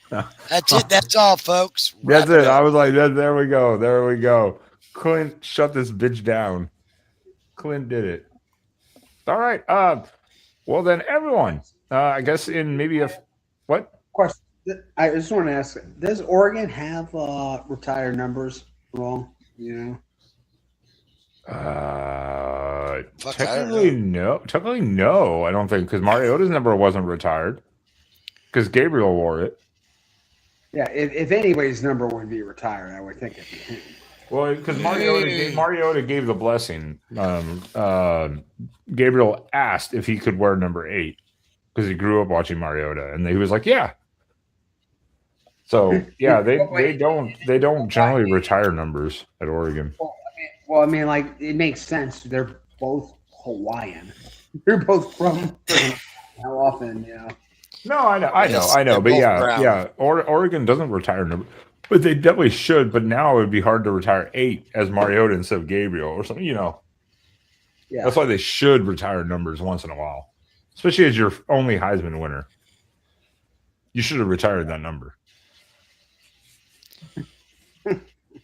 That's it. That's all, folks. That's it. I was like, there we go. Clint, shut this bitch down. Clint did it. All right. Well then, everyone. I guess in maybe what question? I just want to ask: does Oregon have retired numbers wrong? Technically, no. Technically, no. I don't think because Mariota's number wasn't retired because Gabriel wore it. Yeah, if anybody's number would be retired, I would think it'd be him. Well, because Mariota gave the blessing. Gabriel asked if he could wear number 8 because he grew up watching Mariota, and he was like, "Yeah." So yeah, they don't generally retire numbers at Oregon. Well, I mean, like it makes sense. They're both Hawaiian. You're both from how often, No, I know, Yes, but they're both brown. yeah. Oregon doesn't retire number, but they definitely should. But now it would be hard to retire 8 as Mariota instead of Gabriel or something. Yeah. That's why they should retire numbers once in a while, especially as your only Heisman winner. You should have retired that number.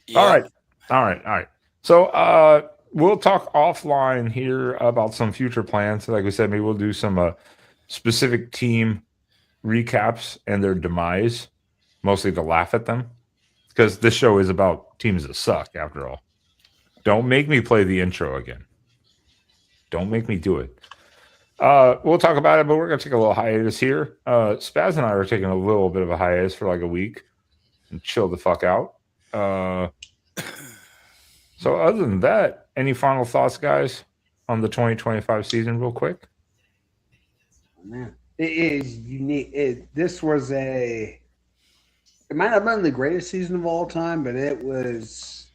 Yeah. All right. So we'll talk offline here about some future plans. Like we said, maybe we'll do some specific team recaps and their demise, mostly to laugh at them, because this show is about teams that suck. After all, don't make me play the intro again. Don't make me do it. We'll talk about it, but we're gonna take a little hiatus here. Spaz and I are taking a little bit of a hiatus for like a week and chill the fuck out. So other than that, any final thoughts, guys, on the 2025 season real quick? Man, it is unique. It might not have been the greatest season of all time, but it was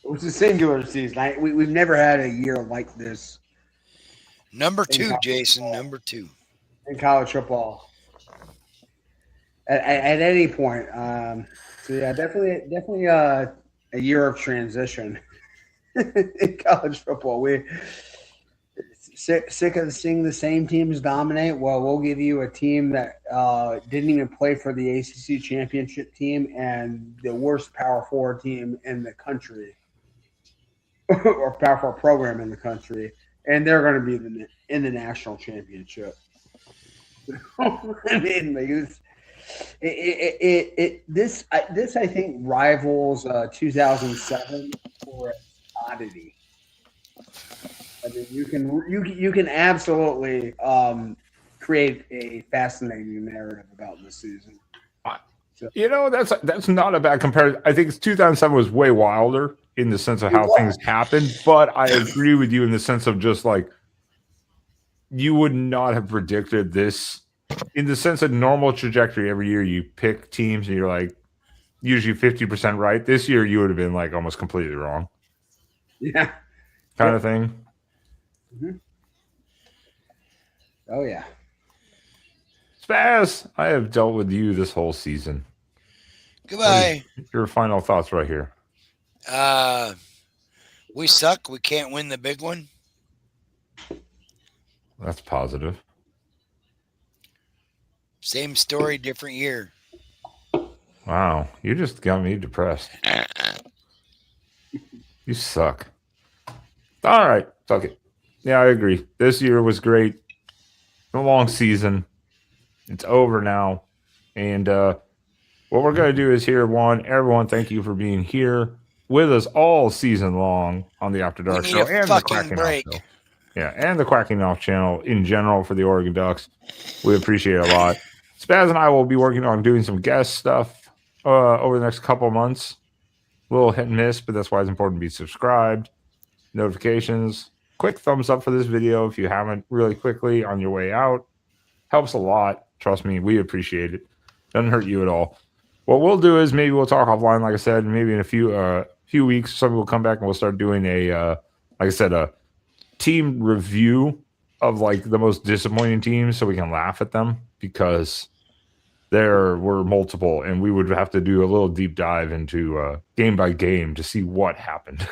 a singular season. We've never had a year like this. Number 2, Jason. Number 2 in college football at any point. So yeah, definitely a year of transition in college football. We sick of seeing the same teams dominate. Well, we'll give you a team that didn't even play for the ACC championship team and the worst Power 4 team in the country or Power 4 program in the country, and they're going to be in the national championship. I mean, like this I think rivals 2007 for its oddity. I mean, you can absolutely create a fascinating narrative about this season. That's not a bad comparison. I think 2007 was way wilder in the sense of how things happened, but I agree with you in the sense of just like you would not have predicted this in the sense of normal trajectory. Every year you pick teams and you're like usually 50% right. This year you would have been like almost completely wrong. Yeah. Kind of thing. Mm-hmm. Oh yeah. Spaz, I have dealt with you this whole season. Goodbye. Your final thoughts right here. We suck. We can't win the big one. That's positive. Same story, different year. Wow, you just got me depressed. You suck. All right, fuck it. Yeah, I agree. This year was great. A long season. It's over now. And what we're going to do is here, everyone, thank you for being here with us all season long on the After Dark Show and the Quacking Off Show. Yeah, and the Quacking Off channel in general for the Oregon Ducks. We appreciate it a lot. Spaz and I will be working on doing some guest stuff over the next couple of months. A little hit and miss, but that's why it's important to be subscribed. Notifications. Quick thumbs up for this video if you haven't, really quickly on your way out. Helps a lot. Trust me, we appreciate it. Doesn't hurt you at all. What we'll do is maybe we'll talk offline, like I said, maybe in a few weeks, somebody will come back and we'll start doing a team review of like the most disappointing teams so we can laugh at them because there were multiple and we would have to do a little deep dive into game by game to see what happened.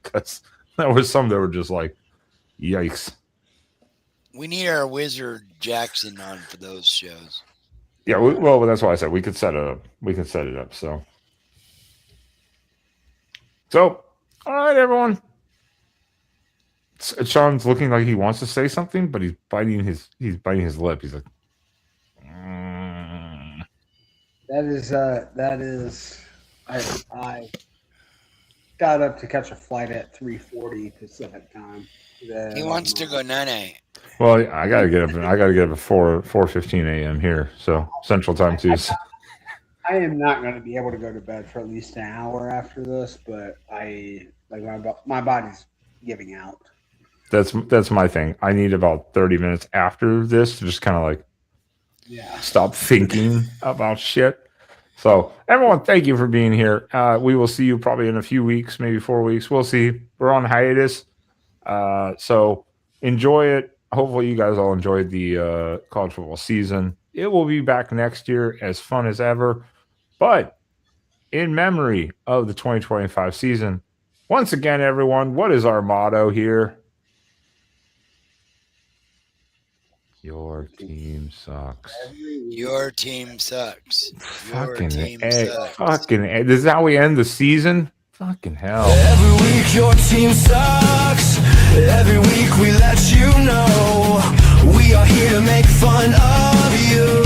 Because there was some that were just like, yikes. We need our wizard Jackson on for those shows. Yeah, well, that's why I said we could set it up. So, all right, everyone. Sean's looking like he wants to say something, but he's biting his lip. He's like, That is. I got up to catch a flight at 3:40 Pacific time. He wants to go night. Well, I gotta get up. I gotta get up at 4:15 a.m. here, so Central Time too. I am not going to be able to go to bed for at least an hour after this, but my body's giving out. That's my thing. I need about 30 minutes after this to just kind of like stop thinking about shit. So, everyone, thank you for being here. We will see you probably in a few weeks, maybe 4 weeks. We'll see. We're on hiatus. So, enjoy it. Hopefully, you guys all enjoyed the college football season. It will be back next year, as fun as ever. But in memory of the 2025 season, once again, everyone, what is our motto here? Your team sucks. Your team sucks. Your Fucking team A. sucks. Fucking A. This is how we end the season? Fucking hell. Every week your team sucks. Every week we let you know we are here to make fun of you.